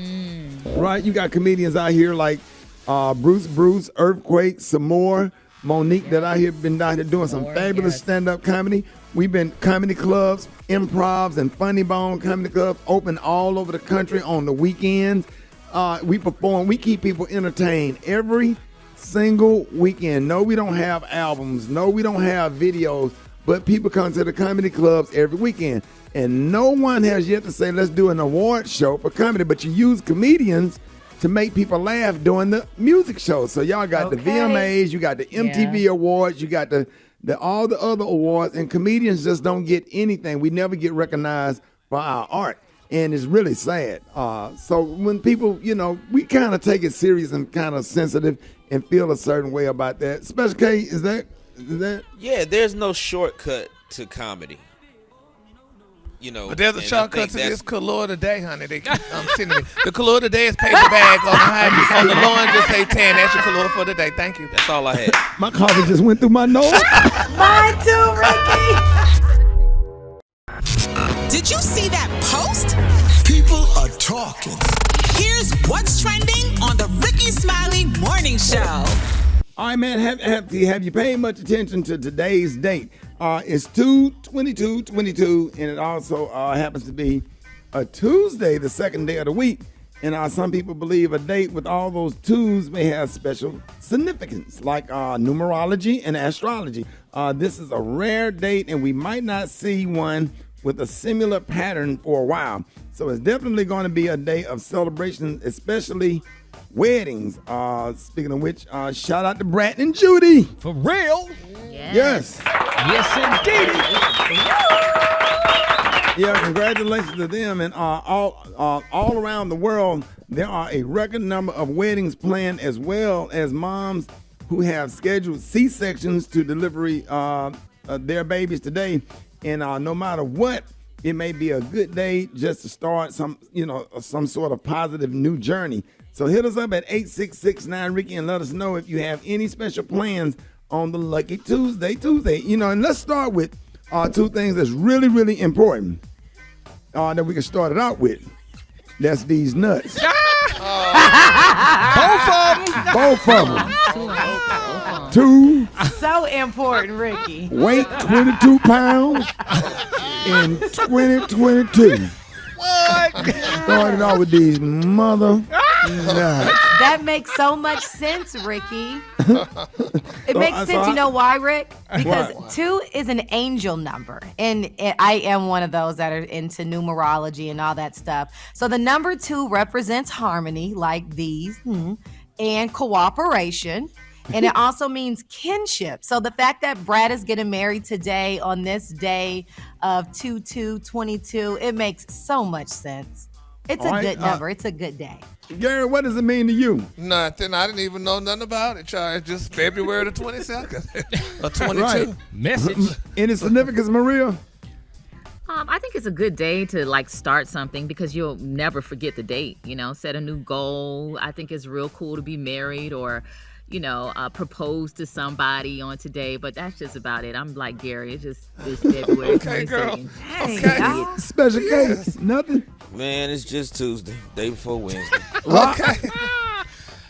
right? You got comedians out here like Bruce, Earthquake, some more, Monique that out here been down here doing some fabulous stand-up comedy. We've been comedy clubs, improvs, and funny bone comedy clubs open all over the country on the weekends. We perform. We keep people entertained every single weekend. No, we don't have albums. No, we don't have videos. But people come to the comedy clubs every weekend. And no one has yet to say, let's do an award show for comedy. But you use comedians to make people laugh during the music show. So y'all got the VMAs, you got the MTV Awards, you got the all the other awards, and comedians just don't get anything. We never get recognized for our art, and it's really sad. So when people, you know, we kind of take it serious and kind of sensitive and feel a certain way about that. Special K, is that? Yeah, there's no shortcut to comedy. You know, but there's a shortcut to this color today, honey. They keep sending me. The color today is paper bag on the lawn. Just say tan. That's your color for today. Thank you. That's all I had. My coffee just went through my nose. Mine too, Ricky. Did you see that post? People are talking. Here's what's trending on the Rickey Smiley Morning Show. All right, man, have you paid much attention to today's date? It's 2/22/22, and it also happens to be a Tuesday, the second day of the week. And some people believe a date with all those twos may have special significance, like numerology and astrology. This is a rare date, and we might not see one with a similar pattern for a while. So it's definitely going to be a day of celebration, especially weddings. Speaking of which, shout out to Brad and Judy. For real? Yes. Yes, indeed. Yeah, congratulations to them. And all around the world, there are a record number of weddings planned, as well as moms who have scheduled C-sections to delivery their babies today. And no matter what, it may be a good day just to start some sort of positive new journey. So hit us up at 866-9-RICKY and let us know if you have any special plans on the Lucky Tuesday. You know, and let's start with two things that's really, really important that we can start it out with. That's these nuts. Both of them. Two. So important, Ricky. Weight 22 pounds in 2022. What? Started out with these mother nuts. That makes so much sense, Ricky. It makes sense. You know why, Rick? Because 2 is an angel number. And I am one of those that are into numerology and all that stuff. So the number 2 represents harmony, like these, and cooperation. And it also means kinship. So the fact that Brad is getting married today on this day of 2/2/22, it makes so much sense. It's a good number. It's a good day. Gary, what does it mean to you? Nothing. I didn't even know nothing about it, Charles. Just February the 22nd or 22. Right. Message. Any significance, Maria? I think it's a good day to start something because you'll never forget the date. Set a new goal. I think it's real cool to be married or, propose to somebody on today. But that's just about it. I'm like Gary. It's February. Okay, girl. Okay. Special case. Nothing. Man, it's just Tuesday, day before Wednesday. Okay.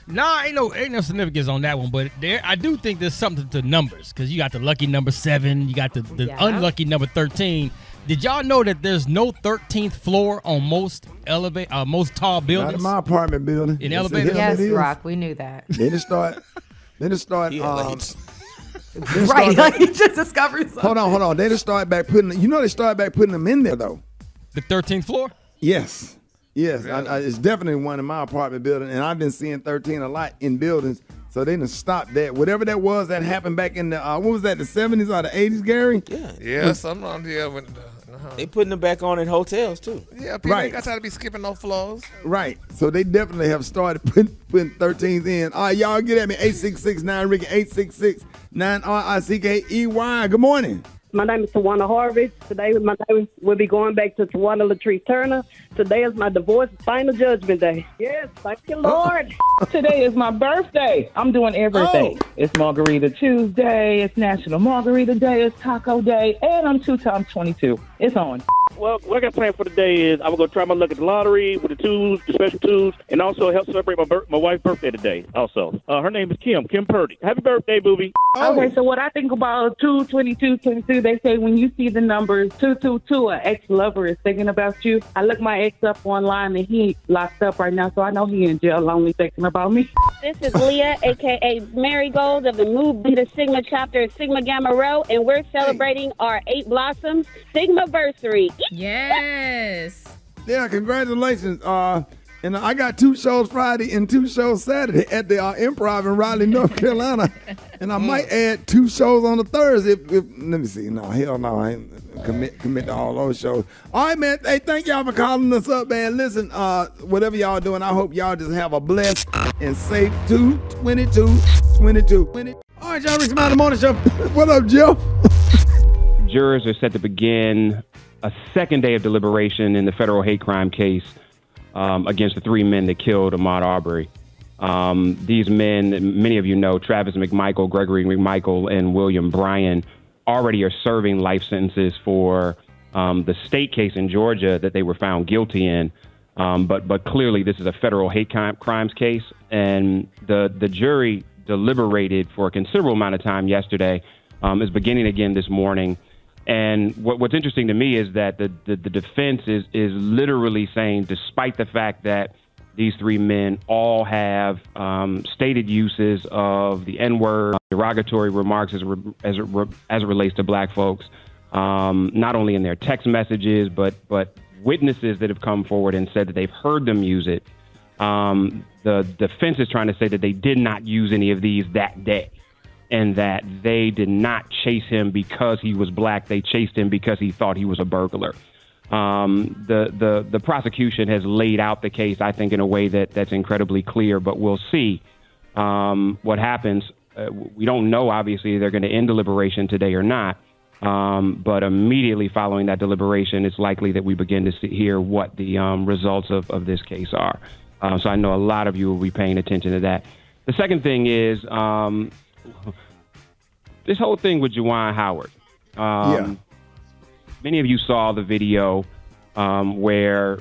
Nah, ain't no significance on that one, but I do think there's something to numbers because you got the lucky number 7, you got the unlucky number 13. Did y'all know that there's no 13th floor on most tall buildings? Not in my apartment building. In elevators? Yes, Rock, we knew that. Then it start. Right, like you just discovered something. Hold on. They just start back putting. They started back putting them in there though. The 13th floor? Yes. It's definitely one in my apartment building, and I've been seeing 13 a lot in buildings. So they done stopped that. Whatever that was that happened back in the what was that, the 70s or the 80s, Gary? Yeah, something on there. They putting them back on in hotels too. Yeah, people ain't got time to be skipping no floors. Right. So they definitely have started putting 13s in. All right, y'all get at me. 866-9-RICKY, 866-9-RICKEY. Good morning. My name is Tawana Harvey. Today, my name will be going back to Tawana Latrice Turner. Today is my divorce final judgment day. Yes, thank you, Lord. Today is my birthday. I'm doing everything. It's Margarita Tuesday. It's National Margarita Day. It's Taco Day. And I'm 2 times 22. It's on. Well, what I got planned for the day is I'm going to try my luck at the lottery with the twos, the special twos, and also help celebrate my wife's birthday today also. Her name is Kim Purdy. Happy birthday, booby. Okay, so what I think about 2/22/22, they say when you see the numbers 222, an ex-lover is thinking about you. I looked my ex up online and he locked up right now, so I know he in jail only thinking about me. This is Leah, a.k.a. Marigold of the Mu Beta Sigma chapter at Sigma Gamma Rho, and we're celebrating our 8 Blossoms Sigma-versary. Yes. Yeah, congratulations. And I got 2 shows Friday and 2 shows Saturday at the Improv in Raleigh, North Carolina. And I might add 2 shows on the Thursday. Let me see. No, hell no. I ain't commit to all those shows. All right, man. Hey, thank y'all for calling us up, man. Listen, whatever y'all doing, I hope y'all just have a blessed and safe 2/22/22. All right, y'all. Rickey Smiley Morning Show. What up, Jeff? Jurors are set to begin a second day of deliberation in the federal hate crime case against the 3 men that killed Ahmaud Arbery. These men, many of you know, Travis McMichael, Gregory McMichael, and William Bryan, already are serving life sentences for the state case in Georgia that they were found guilty in. But clearly this is a federal hate crimes case, and the jury deliberated for a considerable amount of time yesterday, is beginning again this morning. And what's interesting to me is that the defense is literally saying, despite the fact that these 3 men all have stated uses of the N-word, derogatory remarks as it relates to black folks, not only in their text messages, but witnesses that have come forward and said that they've heard them use it. The defense is trying to say that they did not use any of these that day, and that they did not chase him because he was black. They chased him because he thought he was a burglar. The prosecution has laid out the case, I think, in a way that's incredibly clear, but we'll see what happens. We don't know, obviously, they're going to end deliberation today or not, but immediately following that deliberation, it's likely that we begin to hear what the results of this case are. So I know a lot of you will be paying attention to that. The second thing is this whole thing with Juwan Howard. Many of you saw the video where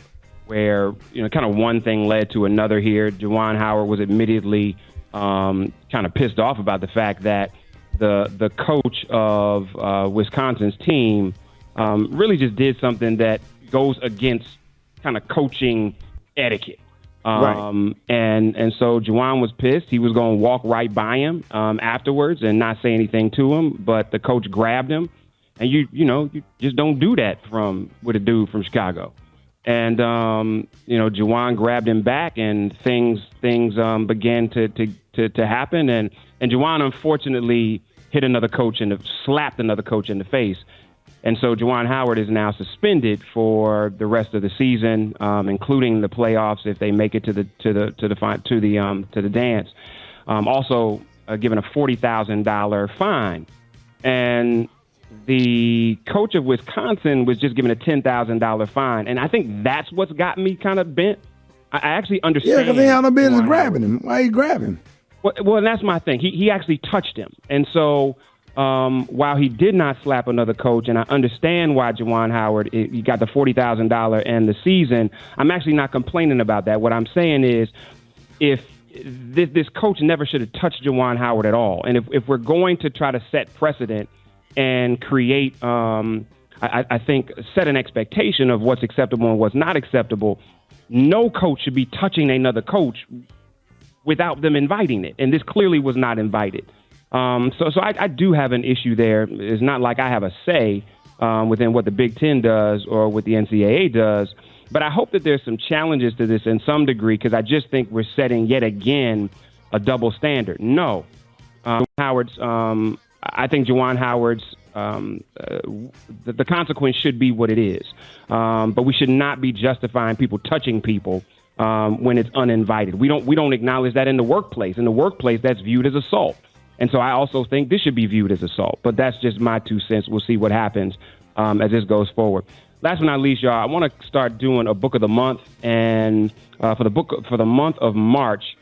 kind of one thing led to another here. Juwan Howard was admittedly kind of pissed off about the fact that the coach of Wisconsin's team really just did something that goes against kind of coaching etiquette. And so Juwan was pissed. He was going to walk right by him afterwards and not say anything to him, but the coach grabbed him. And you just don't do that with a dude from Chicago. And Juwan grabbed him back, and things began to happen. And Juwan unfortunately slapped another coach in the face. And so Juwan Howard is now suspended for the rest of the season, including the playoffs if they make it to the dance. Also given a $40,000 fine. And the coach of Wisconsin was just given a $10,000 fine. And I think that's what's got me kind of bent. I actually understand. Yeah, because they had no business grabbing him. Why you grabbing him? Well, and that's my thing. He actually touched him. And so while he did not slap another coach, and I understand why Juwan Howard, he got the $40,000 and the season, I'm actually not complaining about that. What I'm saying is if this coach never should have touched Juwan Howard at all. And if we're going to try to set precedent and create, I think, set an expectation of what's acceptable and what's not acceptable, no coach should be touching another coach without them inviting it. And this clearly was not invited. So I do have an issue there. It's not like I have a say within what the Big Ten does or what the NCAA does. But I hope that there's some challenges to this in some degree, because I just think we're setting yet again a double standard. No. I think Juwan Howard's the consequence should be what it is. But we should not be justifying people touching people when it's uninvited. We don't acknowledge that in the workplace. In the workplace, that's viewed as assault. And so I also think this should be viewed as assault. But that's just my 2 cents. We'll see what happens as this goes forward. Last but not least, y'all, I want to start doing a book of the month. And for the month of March,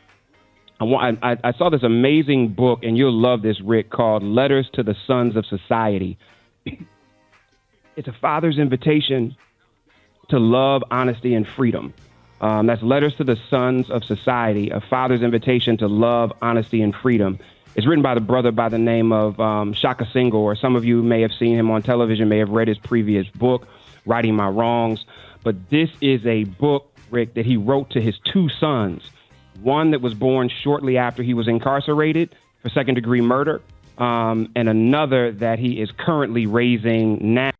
I saw this amazing book, and you'll love this, Rick, called Letters to the Sons of Society. It's a father's invitation to love, honesty, and freedom. That's Letters to the Sons of Society, a father's invitation to love, honesty, and freedom. It's written by the brother by the name of Shaka Singhal, or some of you may have seen him on television, may have read his previous book, Righting My Wrongs. But this is a book, Rick, that he wrote to his 2 sons, one that was born shortly after he was incarcerated for second-degree murder, and another that he is currently raising now.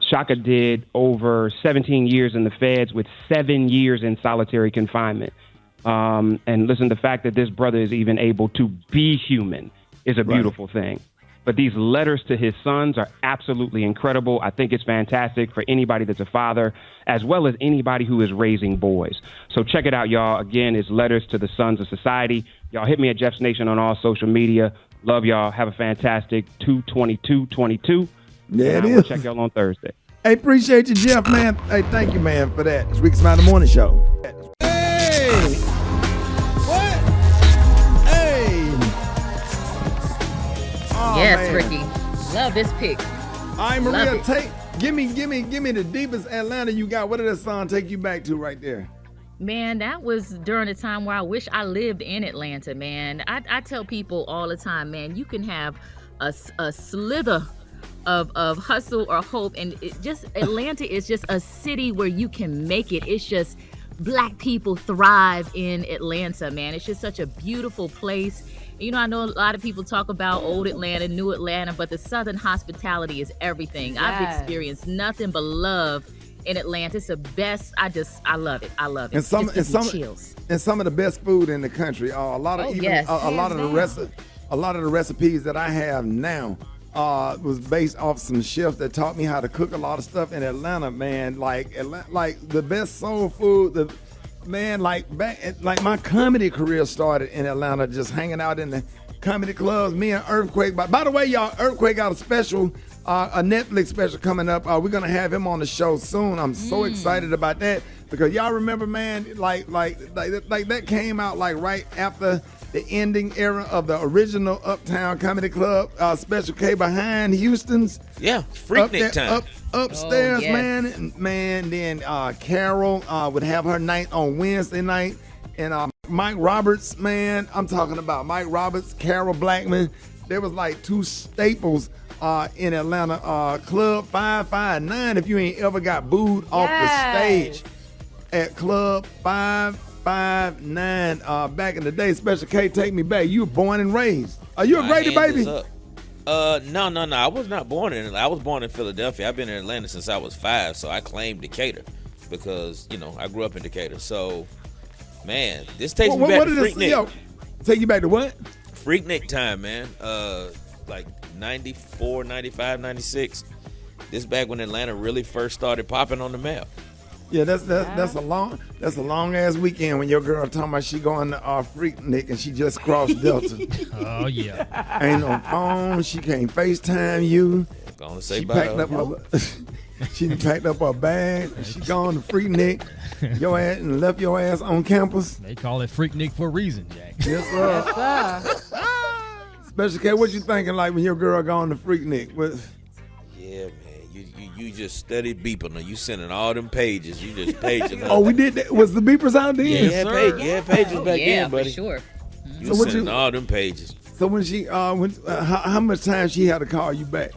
Shaka did over 17 years in the feds with 7 years in solitary confinement. And listen, the fact that this brother is even able to be human is a beautiful thing. But these letters to his sons are absolutely incredible. I think it's fantastic for anybody that's a father, as well as anybody who is raising boys. So check it out, y'all. Again, it's Letters to the Sons of Society. Y'all hit me at Jeff's Nation on all social media. Love y'all. Have a fantastic 2/22/22. Yeah, it is. We'll check y'all on Thursday. Hey, appreciate you, Jeff, man. Hey, thank you, man, for that. It's Rickey Smiley Morning Show. Hey! What? Hey! Oh, yes, man. Ricky. Love this pick. All right, Maria, give me the deepest Atlanta you got. What did that song take you back to right there? Man, that was during a time where I wish I lived in Atlanta, man. I tell people all the time, man, you can have a slither of hustle or hope, and Atlanta is just a city where you can make it. It's just Black people thrive in Atlanta, man. It's just such a beautiful place. You know, I know a lot of people talk about old Atlanta, new Atlanta, but the Southern hospitality is everything. Yes. I've experienced nothing but love in Atlanta. It's the best. I love it. I love it. And some chills. And some of the best food in the country. A lot of the recipes that I have now was based off some chefs that taught me how to cook a lot of stuff in Atlanta, man. Like the best soul food. Like my comedy career started in Atlanta, just hanging out in the comedy clubs. Me and Earthquake. By the way, y'all, Earthquake got a special, a Netflix special coming up. We're gonna have him on the show soon. I'm so excited about that because y'all remember, man, like that came out like right after the ending era of the original Uptown Comedy Club, Special K behind Houston's. Yeah, Freaknik time. Upstairs, man. Then Carol would have her night on Wednesday night. And Mike Roberts, man, I'm talking about Mike Roberts, Carol Blackman. There was like 2 staples in Atlanta. Club 559, if you ain't ever got booed off the stage at Club 559 back in the day. Special K, take me back. You were born and raised. Are you a Grady baby? No. I was not born in Atlanta. I was born in Philadelphia. I've been in Atlanta since I was 5, so I claim Decatur because, I grew up in Decatur. So, man, this takes me back to Freaknik. Take you back to what? Freaknik time, man. Like 94, 95, 96. This back when Atlanta really first started popping on the map. Yeah, that's a long ass weekend when your girl talking about she going to Freaknik and she just crossed Delta. Oh yeah. Ain't no phone. She can't FaceTime you. Gonna say She packed up her. She done packed up her bag. She gone to Freaknik. Your ass and left your ass on campus. They call it Freaknik for a reason, Jack. Yes, sir. Yes, sir. Special K, what you thinking like when your girl gone to Freaknik? Yeah, man. You just steady beeping her. You sending all them pages. You just paging her. Oh, we did that. Was the beepers out then? Yeah, you had pages back then, buddy. For sure. You sending all them pages. So when she, how much time she had to call you back?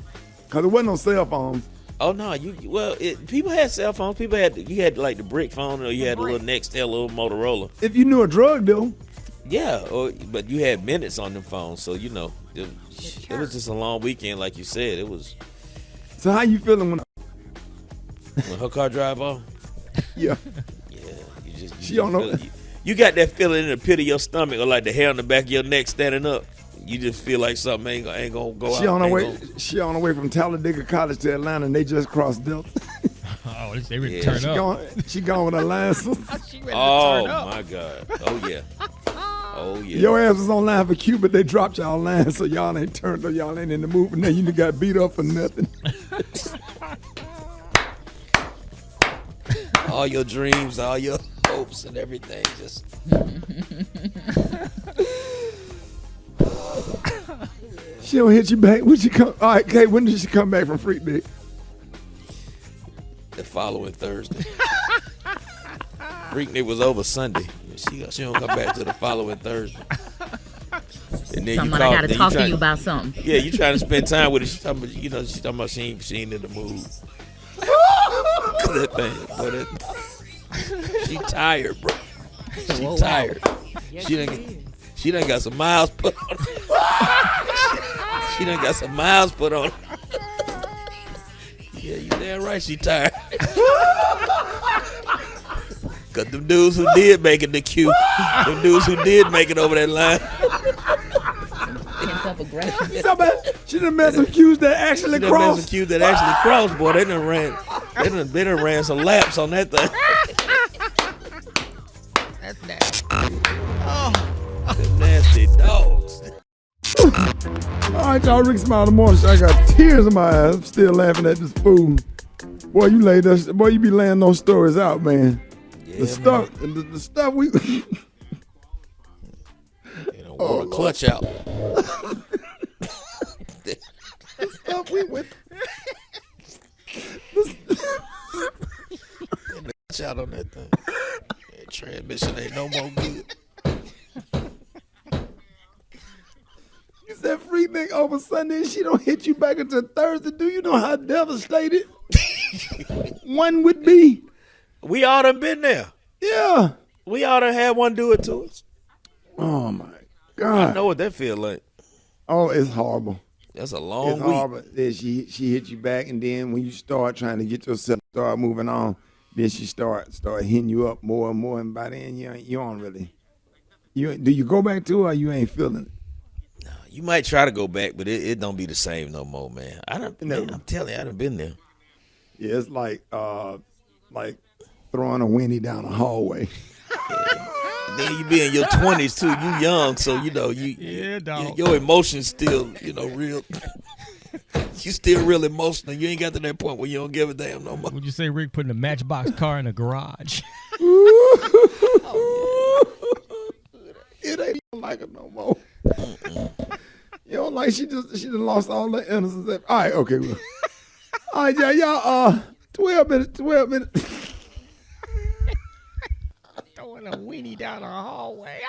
Because there wasn't no cell phones. Oh no, people had cell phones. You had like the brick phone, or you had a little Nextel, little Motorola. If you knew a drug deal. Yeah, but you had minutes on them phones, so it was just a long weekend, like you said. It was. So how you feeling when her car drive off? Yeah. Yeah, she don't know. You got that feeling in the pit of your stomach, or like the hair on the back of your neck standing up. You just feel like something ain't gonna go out. She on her way from Talladega College to Atlanta, and they just crossed Delta. Oh, they ready to turn up. She going with her license. Oh my God. Oh yeah. Oh yeah. Your ass was on line for Q, but they dropped y'all line, so y'all ain't turned up. Y'all ain't in the move, and then you got beat up for nothing. All your dreams, all your hopes, and everything just. She don't hit you back. When she come? All right, Kate. When did she come back from Freaknik? The following Thursday. Freaknik was over Sunday. She don't come back to the following Thursday. And then I got to talk to you about something. Yeah, you trying to spend time with her. She talking about, she ain't in the mood. That thing, she tired, bro. She tired. She done got some miles put on her. She done got some miles put on her. Yeah, you damn right she tired. Cause them dudes who did make it the queue, them dudes who did make it over that line. She done met some queues that actually crossed. Some queues that actually crossed, boy. They done ran some laps on that thing. That's nasty. Them nasty dogs. All right, y'all. Rickey Smiley the morning show. I got tears in my eyes. I'm still laughing at this fool. Boy, you be laying those stories out, man. Yeah, the stuff we. You know, want to clutch out. The stuff we went. Clutch out on that thing. That transmission ain't no more good. You said Freaknik over Sunday and she don't hit you back until Thursday. Do you know how devastated one would be? We all done been there. Yeah. We all done had one do it to us. Oh, my God. I know what that feel like. Oh, it's horrible. That's a long week. Horrible. Then she hit you back, and then when you start trying to get yourself start moving on, then she start hitting you up more and more, and by then you don't really. Do you go back to her or you ain't feeling it? No, you might try to go back, but it don't be the same no more, man. I'm telling you, I done been there. Yeah, it's like throwing a Winnie down the hallway. And then you be in your 20s too. You young, so your emotions still, real. You still real emotional. You ain't got to that point where you don't give a damn no more. Would you say Rick putting a Matchbox car in a garage? It ain't like it no more. You don't like she done lost all the innocence. All right, okay. Well. All right, y'all. 12 minutes. Throwing a weenie down the hallway.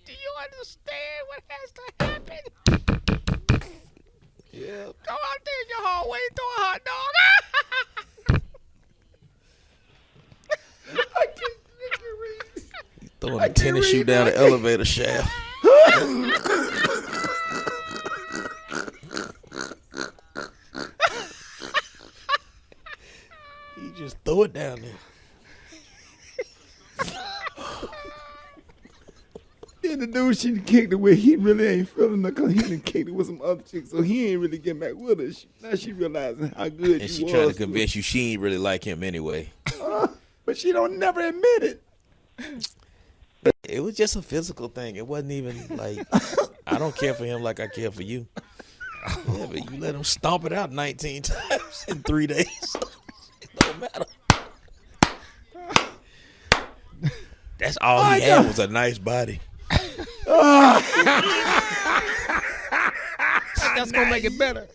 Do you understand what has to happen? Yeah. Go out there in your hallway and throw a hot dog. I can't read. Throwing a tennis shoe down the elevator shaft. You just throw it down there. Yeah, then the dude she kicked it with, he really ain't feeling her because he done kicked it with some other chicks, so he ain't really getting back with her. Now she realizing how good And she she was. trying to convince you she ain't really like him anyway. But she don't never admit it. It was just a physical thing. It wasn't even like, I don't care for him like I care for you. Yeah, but you let him stomp it out 19 times in 3 days. It don't matter. That's all he had was a nice body. That's gonna make it better.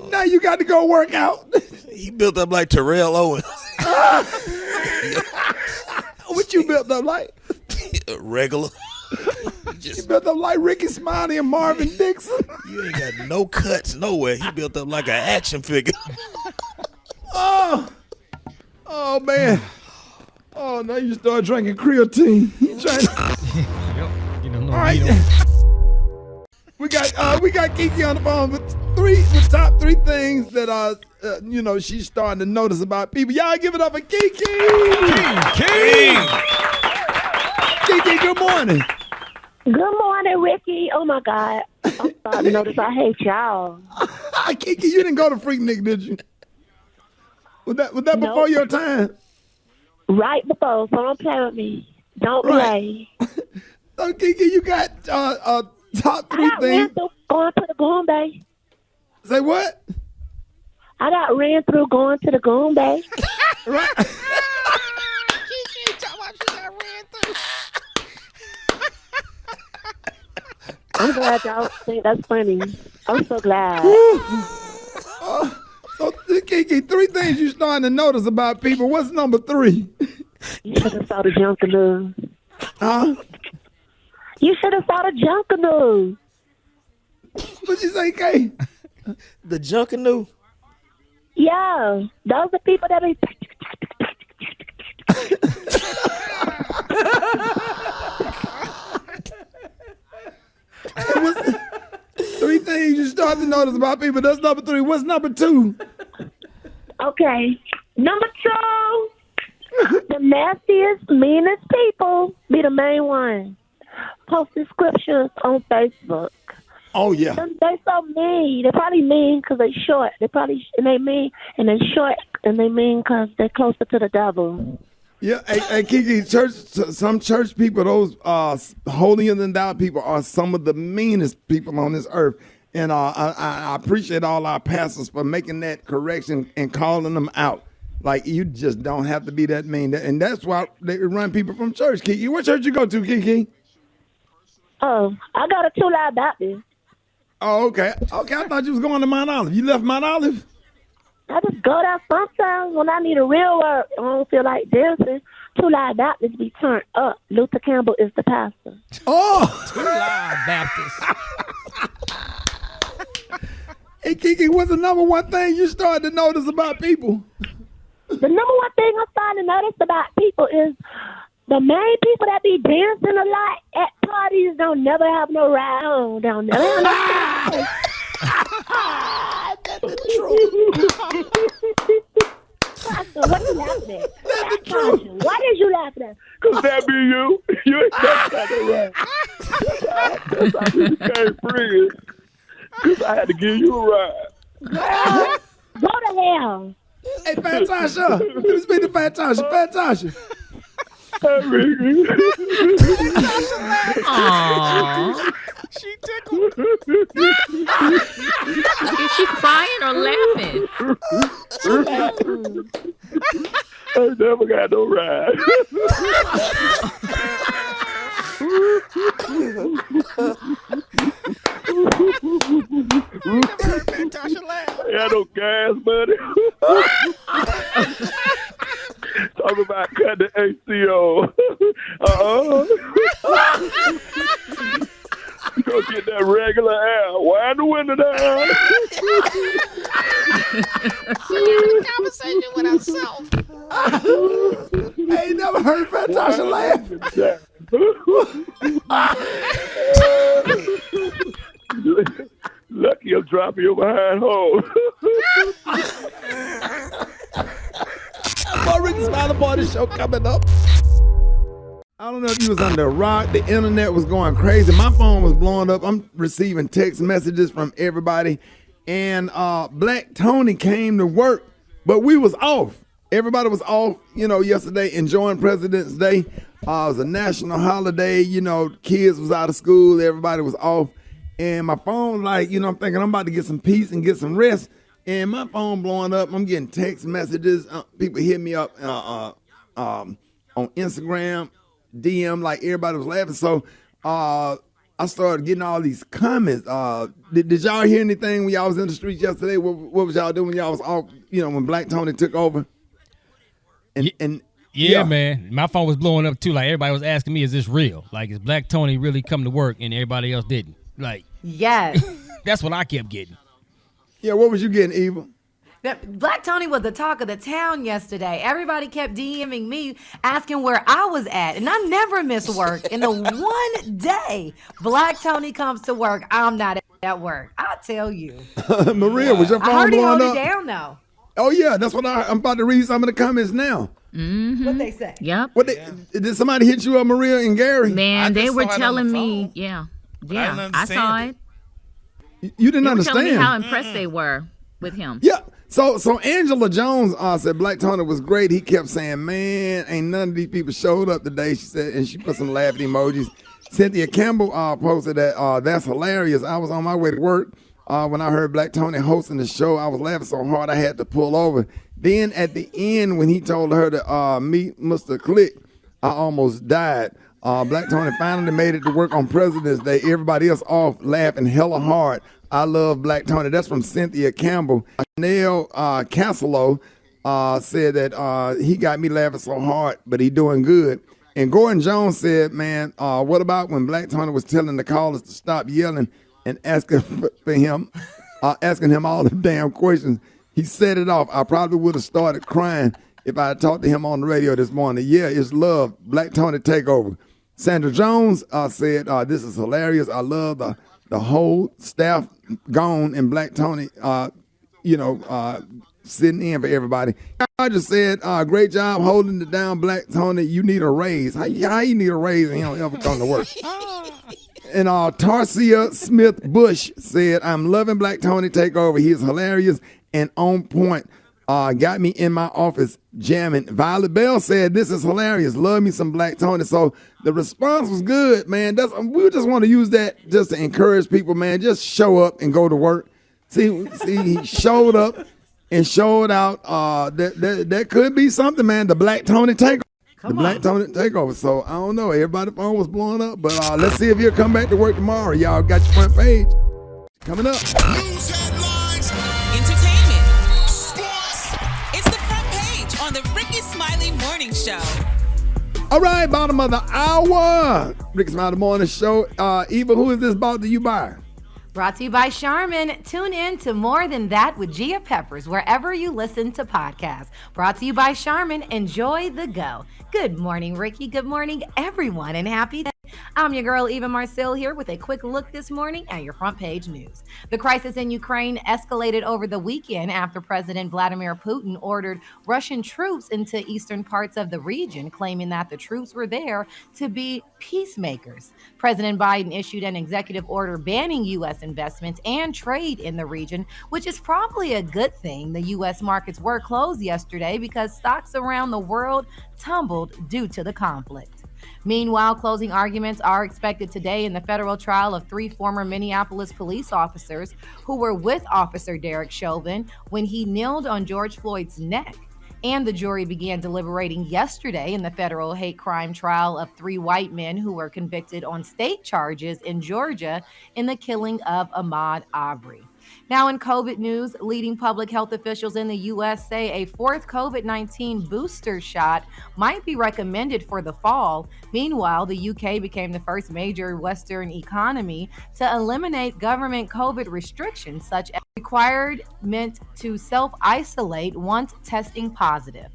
Now you got to go work out. He built up like Terrell Owens. What you built up like? Regular. You built up like Rickey Smiley and Marvin Dixon. You ain't got no cuts nowhere. He built up like an action figure. Oh man. Oh, now you start drinking creatine. You trying to... You don't know. All right. We got Kiki on the phone with top three things that she's starting to notice about people. Y'all give it up for Kiki. Kiki, good morning. Good morning, Ricky. Oh my God, I'm starting to notice I hate y'all. Kiki, you didn't go to Freaknik, did you? Was that before your time? Right before, so don't play with me. Don't play. So, Kiki, you got top three things. Going to the Goon Bay. Say what? I got ran through going to the Goon Bay. Right. Kiki, talk about you got ran through. I'm glad y'all think that's funny. I'm so glad. So, Kiki, three things you starting to notice about people. What's number three? You should have saw the Junkanoo. Huh? You should have saw the Junkanoo. What'd you say, Kay? The Junkanoo? Yeah. Those are people that be... Three things you start to notice about people. That's number three. What's number two? Okay. Number two, the nastiest, meanest people be the main one. Posting scriptures on Facebook. Oh, yeah. They so mean. They probably mean because they short. They mean, and they short, and they mean because they're closer to the devil. Yeah, hey, Kiki, some church people, those holier than thou people, are some of the meanest people on this earth. And I appreciate all our pastors for making that correction and calling them out. Like, you just don't have to be that mean. And that's why they run people from church, Kiki. What church you go to, Kiki? Oh, I got a Two-Live Baptist. Oh, okay. Okay, I thought you was going to Mount Olive. You left Mount Olive? I just go there sometimes when I need a real word. I don't feel like dancing. Two-Live Baptist be turned up. Luther Campbell is the pastor. Oh! Two-Live Baptist. Hey, Kiki, what's the number one thing you started to notice about people? The number one thing I'm starting to notice about people is the main people that be dancing a lot at parties don't never have no ride home. They don't never have no ride. That's the truth. What are you laughing at? That's the truth. What is you laughing at? Because that be you. You ain't got that right. That's how you became friends. Because I had to give you a ride. Girl, go to hell. Hey, Fat Tasha. Let me speak to Fat Tasha. Fat Tasha. Aww. She tickled. Is she crying or laughing? I never got no ride. I had no gas money. Talk about cutting the ACO. You gonna get that regular air. Wind the window down. She having a conversation with herself. I ain't never heard Fat Tasha laugh. Lucky I'm dropping you behind home. More Rickey Smiley Party Show coming up. I don't know if you was under a rock. The internet was going crazy. My phone was blowing up. I'm receiving text messages from everybody. And Black Tony came to work, but we was off. Everybody was off, yesterday enjoying President's Day. It was a national holiday. Kids was out of school. Everybody was off. And my phone, I'm thinking I'm about to get some peace and get some rest. And my phone blowing up. I'm getting text messages. People hit me up on Instagram, DM, like everybody was laughing. So I started getting all these comments. Did y'all hear anything when y'all was in the streets yesterday? What was y'all doing when y'all was off, when Black Tony took over? Yeah, man. My phone was blowing up too. Like everybody was asking me, is this real? Like, is Black Tony really come to work and everybody else didn't? Like, yes. That's what I kept getting. Yeah, what was you getting, Eva? Black Tony was the talk of the town yesterday. Everybody kept DMing me asking where I was at, and I never miss work. In the one day Black Tony comes to work, I'm not at work. I'll tell you. Maria, was your phone I heard he blowing held up? it down though. Oh yeah, that's what I'm about to read some of the comments now. Mm-hmm. What they say? Yep. Did somebody hit you up, Maria and Gary? Man, they were telling me, I saw it. You didn't They were understand. telling me how impressed they were with him. Yeah. So Angela Jones said Black Tony was great. He kept saying, man, ain't none of these people showed up today, she said, and she put some laughing emojis. Cynthia Campbell posted that that's hilarious. I was on my way to work when I heard Black Tony hosting the show. I was laughing so hard I had to pull over. Then at the end, when he told her to meet Mr. Click, I almost died. Black Tony finally made it to work on President's Day. Everybody else off laughing hella hard. I love Black Tony. That's from Cynthia Campbell. Chanel Cassello said that he got me laughing so hard, but he doing good. And Gordon Jones said, man, what about when Black Tony was telling the callers to stop yelling and asking for him, asking him all the damn questions? He set it off. I probably would have started crying if I had talked to him on the radio this morning. Yeah, it's love. Black Tony takeover. Sandra Jones said, this is hilarious. I love the whole staff gone and Black Tony, sitting in for everybody. I just said, great job holding it down, Black Tony. You need a raise. How you need a raise and you don't ever come to work? And Tarsia Smith Bush said, I'm loving Black Tony takeover. He is hilarious and on point. Got me in my office jamming. Violet Bell said, this is hilarious. Love me some Black Tony. So the response was good, man. We just want to use that just to encourage people, man. Just show up and go to work. See, he showed up and showed out. That could be something, man. The Black Tony takeover. Black Tony takeover. So I don't know. Everybody's phone was blowing up, but let's see if he'll come back to work tomorrow. Y'all got your front page coming up. News headlines, entertainment, sports. It's the front page on the Rickey Smiley Morning Show. All right, bottom of the hour. Rickey Smiley Morning Show. Eva, who is this bought to you by? Brought to you by Charmin. Tune in to More Than That with Gia Peppers wherever you listen to podcasts. Brought to you by Charmin. Enjoy the go. Good morning, Ricky. Good morning, everyone, and happy day. I'm your girl, Eva Marcel, here with a quick look this morning at your front page news. The crisis in Ukraine escalated over the weekend after President Vladimir Putin ordered Russian troops into eastern parts of the region, claiming that the troops were there to be peacemakers. President Biden issued an executive order banning U.S. investments and trade in the region, which is probably a good thing. The U.S. markets were closed yesterday because stocks around the world tumbled due to the conflict. Meanwhile, closing arguments are expected today in the federal trial of 3 former Minneapolis police officers who were with Officer Derek Chauvin when he kneeled on George Floyd's neck. And the jury began deliberating yesterday in the federal hate crime trial of 3 white men who were convicted on state charges in Georgia in the killing of Ahmaud Arbery. Now in COVID news, leading public health officials in the U.S. say a 4th COVID-19 booster shot might be recommended for the fall. Meanwhile, the UK became the first major Western economy to eliminate government COVID restrictions, such as requirement to self-isolate once testing positive.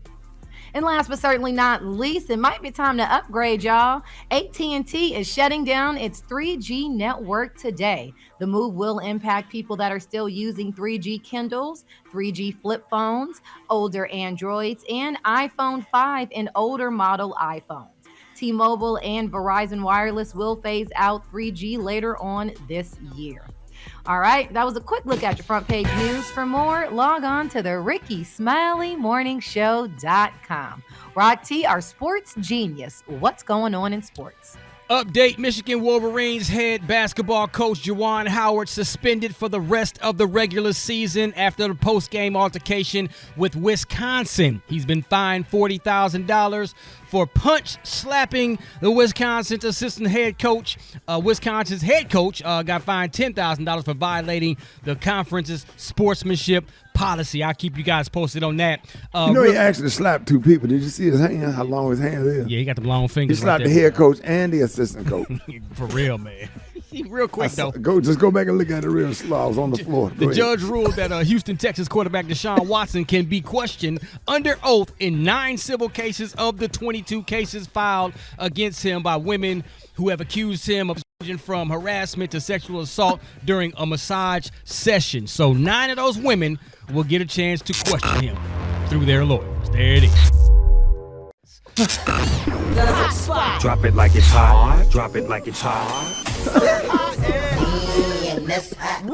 And last but certainly not least, it might be time to upgrade, y'all. AT&T is shutting down its 3G network today. The move will impact people that are still using 3G Kindles, 3G flip phones, older Androids, and iPhone 5 and older model iPhones. T-Mobile and Verizon Wireless will phase out 3G later on this year. All right, that was a quick look at your front page news. For more, log on to the Rickey Smiley Morning Show.com. Rod T, our sports genius. What's going on in sports? Update, Michigan Wolverines head basketball coach Juwan Howard suspended for the rest of the regular season after the post-game altercation with Wisconsin. He's been fined $40,000 for slapping the Wisconsin's assistant head coach. Wisconsin's head coach got fined $10,000 for violating the conference's sportsmanship policy. I'll keep you guys posted on that. He actually slapped two people. Did you see his hand? How long his hand is? Yeah, he got them long fingers. He slapped the head coach and the assistant coach. For real, man. Real quick, though. Just go back and look at it real slow. I was on the floor. The judge ruled that Houston, Texas quarterback Deshaun Watson can be questioned under oath in 9 civil cases of the 22 cases filed against him by women who have accused him of from harassment to sexual assault during a massage session. So 9 of those women will get a chance to question him through their lawyers. There it is. The hot spot. Drop it like it's hot. Drop it like it's hot. You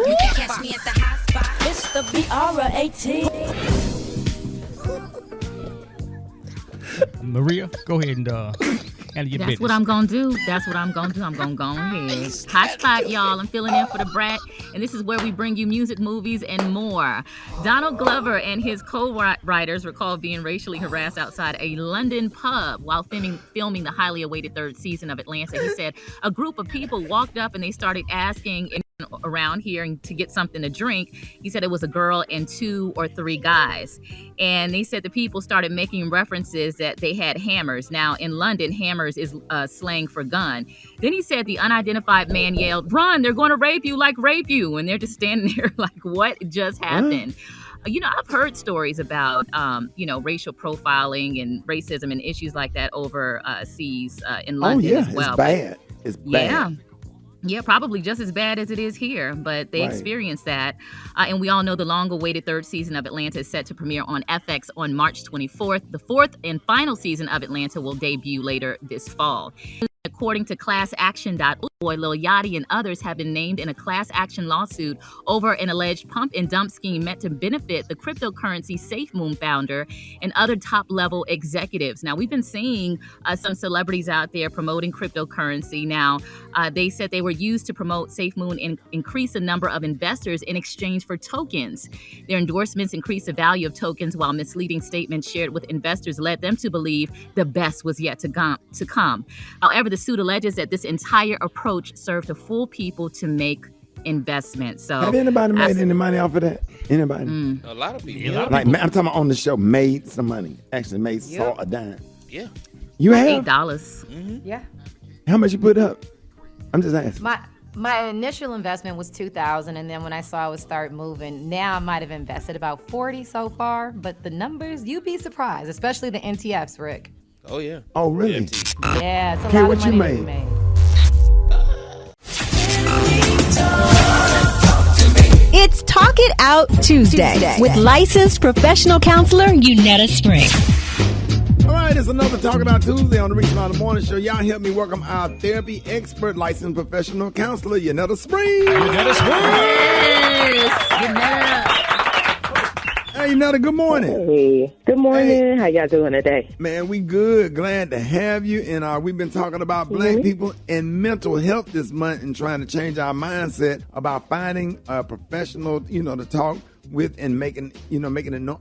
can catch me at the hot spot. It's the BR18. Maria, go ahead and handle your business. What I'm going to do. That's what I'm going to do. I'm going to go ahead. Hot spot, y'all. I'm filling in for the brat. And this is where we bring you music, movies, and more. Donald Glover and his co-writers recall being racially harassed outside a London pub while filming the highly awaited 3rd season of Atlanta. He said a group of people walked up and they started asking around here to get something to drink. He said it was a girl and 2 or 3 guys. And they said the people started making references that they had hammers. Now, in London, hammers is slang for gun. Then he said the unidentified man yelled, "Run, they're going to rape you, like rape you." And they're just standing there like, what just happened? I've heard stories about, racial profiling and racism and issues like that overseas in London as well. It's bad. It's bad. Yeah, probably just as bad as it is here, but they experienced that. And we all know the long-awaited 3rd season of Atlanta is set to premiere on FX on March 24th. The 4th and final season of Atlanta will debut later this fall. According to ClassAction.org, Lil Yachty and others have been named in a class action lawsuit over an alleged pump and dump scheme meant to benefit the cryptocurrency SafeMoon founder and other top-level executives. Now, we've been seeing some celebrities out there promoting cryptocurrency. Now, they said they were used to promote SafeMoon and increase the number of investors in exchange for tokens. Their endorsements increased the value of tokens, while misleading statements shared with investors led them to believe the best was yet to come. However, the suit alleges that this entire approach served to fool people to make investments. So, have anybody made any money off of that? Anybody? A lot of people. I'm talking about on the show, made some money. Actually made saw a dime. Yeah. You have $8. Yeah. How much you put up? I'm just asking. My initial investment was $2,000, and then when I saw it would start moving, now I might have invested about $40 so far. But the numbers, you'd be surprised, especially the NTFs, Rick. Oh yeah. Oh really? Yeah, it's a Okay, lot what of you money made? It's Talk It Out Tuesday with licensed professional counselor Unetta Spring. All right, it's another Talk It Out Tuesday on the Rickey Smiley Morning Show. Y'all help me welcome our therapy expert, licensed professional counselor Unetta Spring. Unetta Hey, Unetta, good morning. Hey, good morning. How y'all doing today? Man, we good. Glad to have you. And we've been talking about black people and mental health this month and trying to change our mindset about finding a professional, to talk with and making it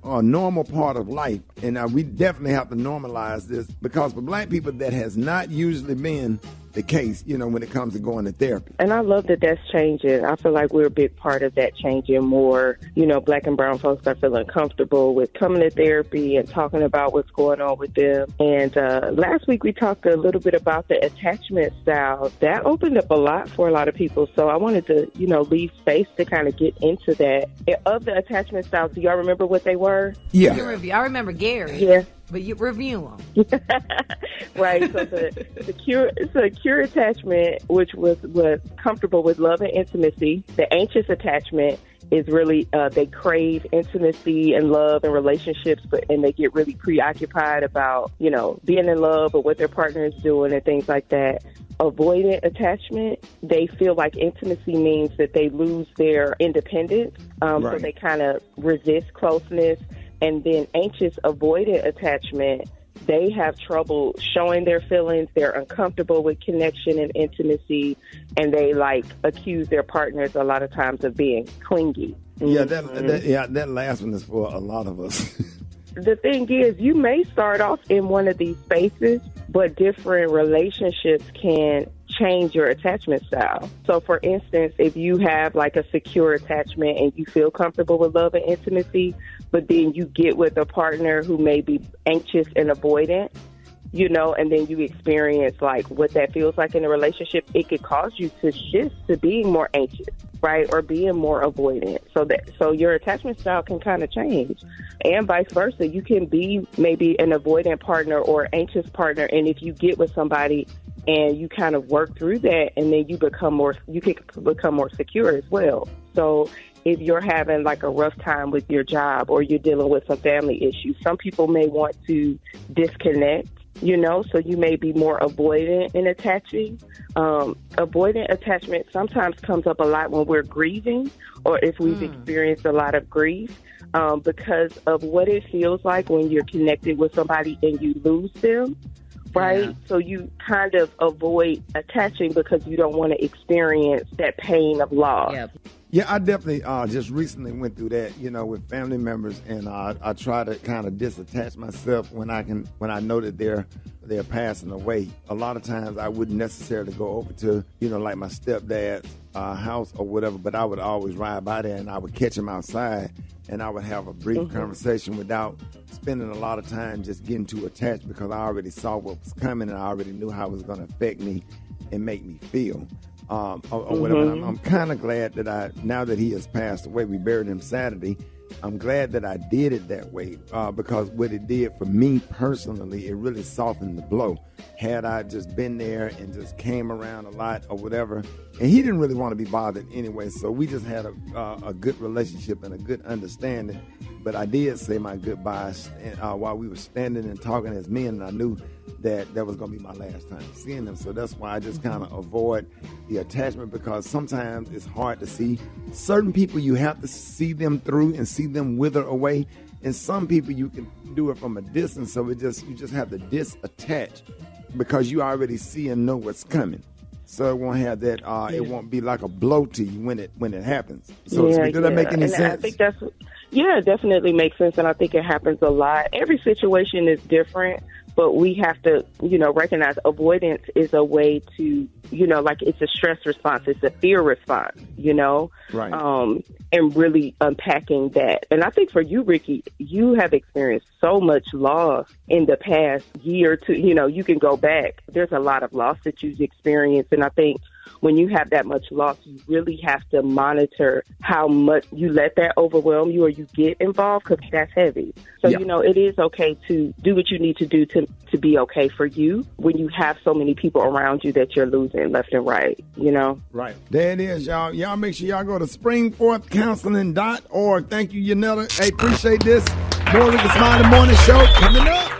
a normal part of life. And we definitely have to normalize this, because for black people that has not usually been the case, when it comes to going to therapy. And I love that that's changing. I feel like we're a big part of that changing more. Black and brown folks are feeling comfortable with coming to therapy and talking about what's going on with them. And last week we talked a little bit about the attachment style. That opened up a lot for a lot of people. So I wanted to, leave space to kind of get into that. Of the attachment styles, do y'all remember what they were? Yeah. I remember Gary. Yeah. But you review them. Right. So the secure attachment, which was comfortable with love and intimacy. The anxious attachment is really they crave intimacy and love and relationships, and they get really preoccupied about, being in love or what their partner is doing and things like that. Avoidant attachment, they feel like intimacy means that they lose their independence, so they kind of resist closeness. And then anxious avoidant attachment, they have trouble showing their feelings. They're uncomfortable with connection and intimacy, and they accuse their partners a lot of times of being clingy. Yeah, that last one is for a lot of us. The thing is, you may start off in one of these spaces, but different relationships can change your attachment style. So, for instance, if you have a secure attachment and you feel comfortable with love and intimacy, but then you get with a partner who may be anxious and avoidant, and then you experience what that feels like in a relationship, it could cause you to shift to being more anxious, right? Or being more avoidant. So your attachment style can kind of change, and vice versa. You can be maybe an avoidant partner or anxious partner. And if you get with somebody and you kind of work through that, and then you can become more secure as well. So if you're having a rough time with your job or you're dealing with some family issues, some people may want to disconnect, so you may be more avoidant in attaching. Avoidant attachment sometimes comes up a lot when we're grieving or if we've experienced a lot of grief, because of what it feels like when you're connected with somebody and you lose them. Right? Yeah. So you kind of avoid attaching because you don't want to experience that pain of loss. Yeah, I definitely just recently went through that, with family members, and I try to kind of disattach myself when I know that they're passing away. A lot of times I wouldn't necessarily go over to, like my stepdad's house or whatever, but I would always ride by there and I would catch him outside and I would have a brief conversation without spending a lot of time just getting too attached, because I already saw what was coming and I already knew how it was going to affect me and make me feel. Or whatever. I'm kind of glad that now that he has passed away, we buried him Saturday. I'm glad that I did it that way, because what it did for me personally, it really softened the blow. Had I just been there and just came around a lot or whatever, and he didn't really want to be bothered anyway, so we just had a good relationship and a good understanding. But I did say my goodbyes while we were standing and talking as men, and I knew that was going to be my last time seeing them. So that's why I just kind of avoid the attachment, because sometimes it's hard to see. Certain people, you have to see them through and see them wither away. And some people, you can do it from a distance, so you just have to disattach because you already see and know what's coming. So it won't have that. It won't be like a blow to you when it happens. So to speak. Does that make any sense? I think it definitely makes sense, and I think it happens a lot. Every situation is different, but we have to, recognize avoidance is a way to, it's a stress response, it's a fear response, right? And really unpacking that. And I think for you, Ricky, you have experienced so much loss in the past year or two. You can go back. There's a lot of loss that you've experienced, and I think when you have that much loss, you really have to monitor how much you let that overwhelm you or you get involved, because that's heavy. So, it is okay to do what you need to do to be okay for you when you have so many people around you that you're losing left and right, Right. There it is, y'all. Y'all make sure y'all go to springforthcounseling.org. Thank you, Yanetta. Hey, appreciate this. More Rickey Smiley Morning Show coming up.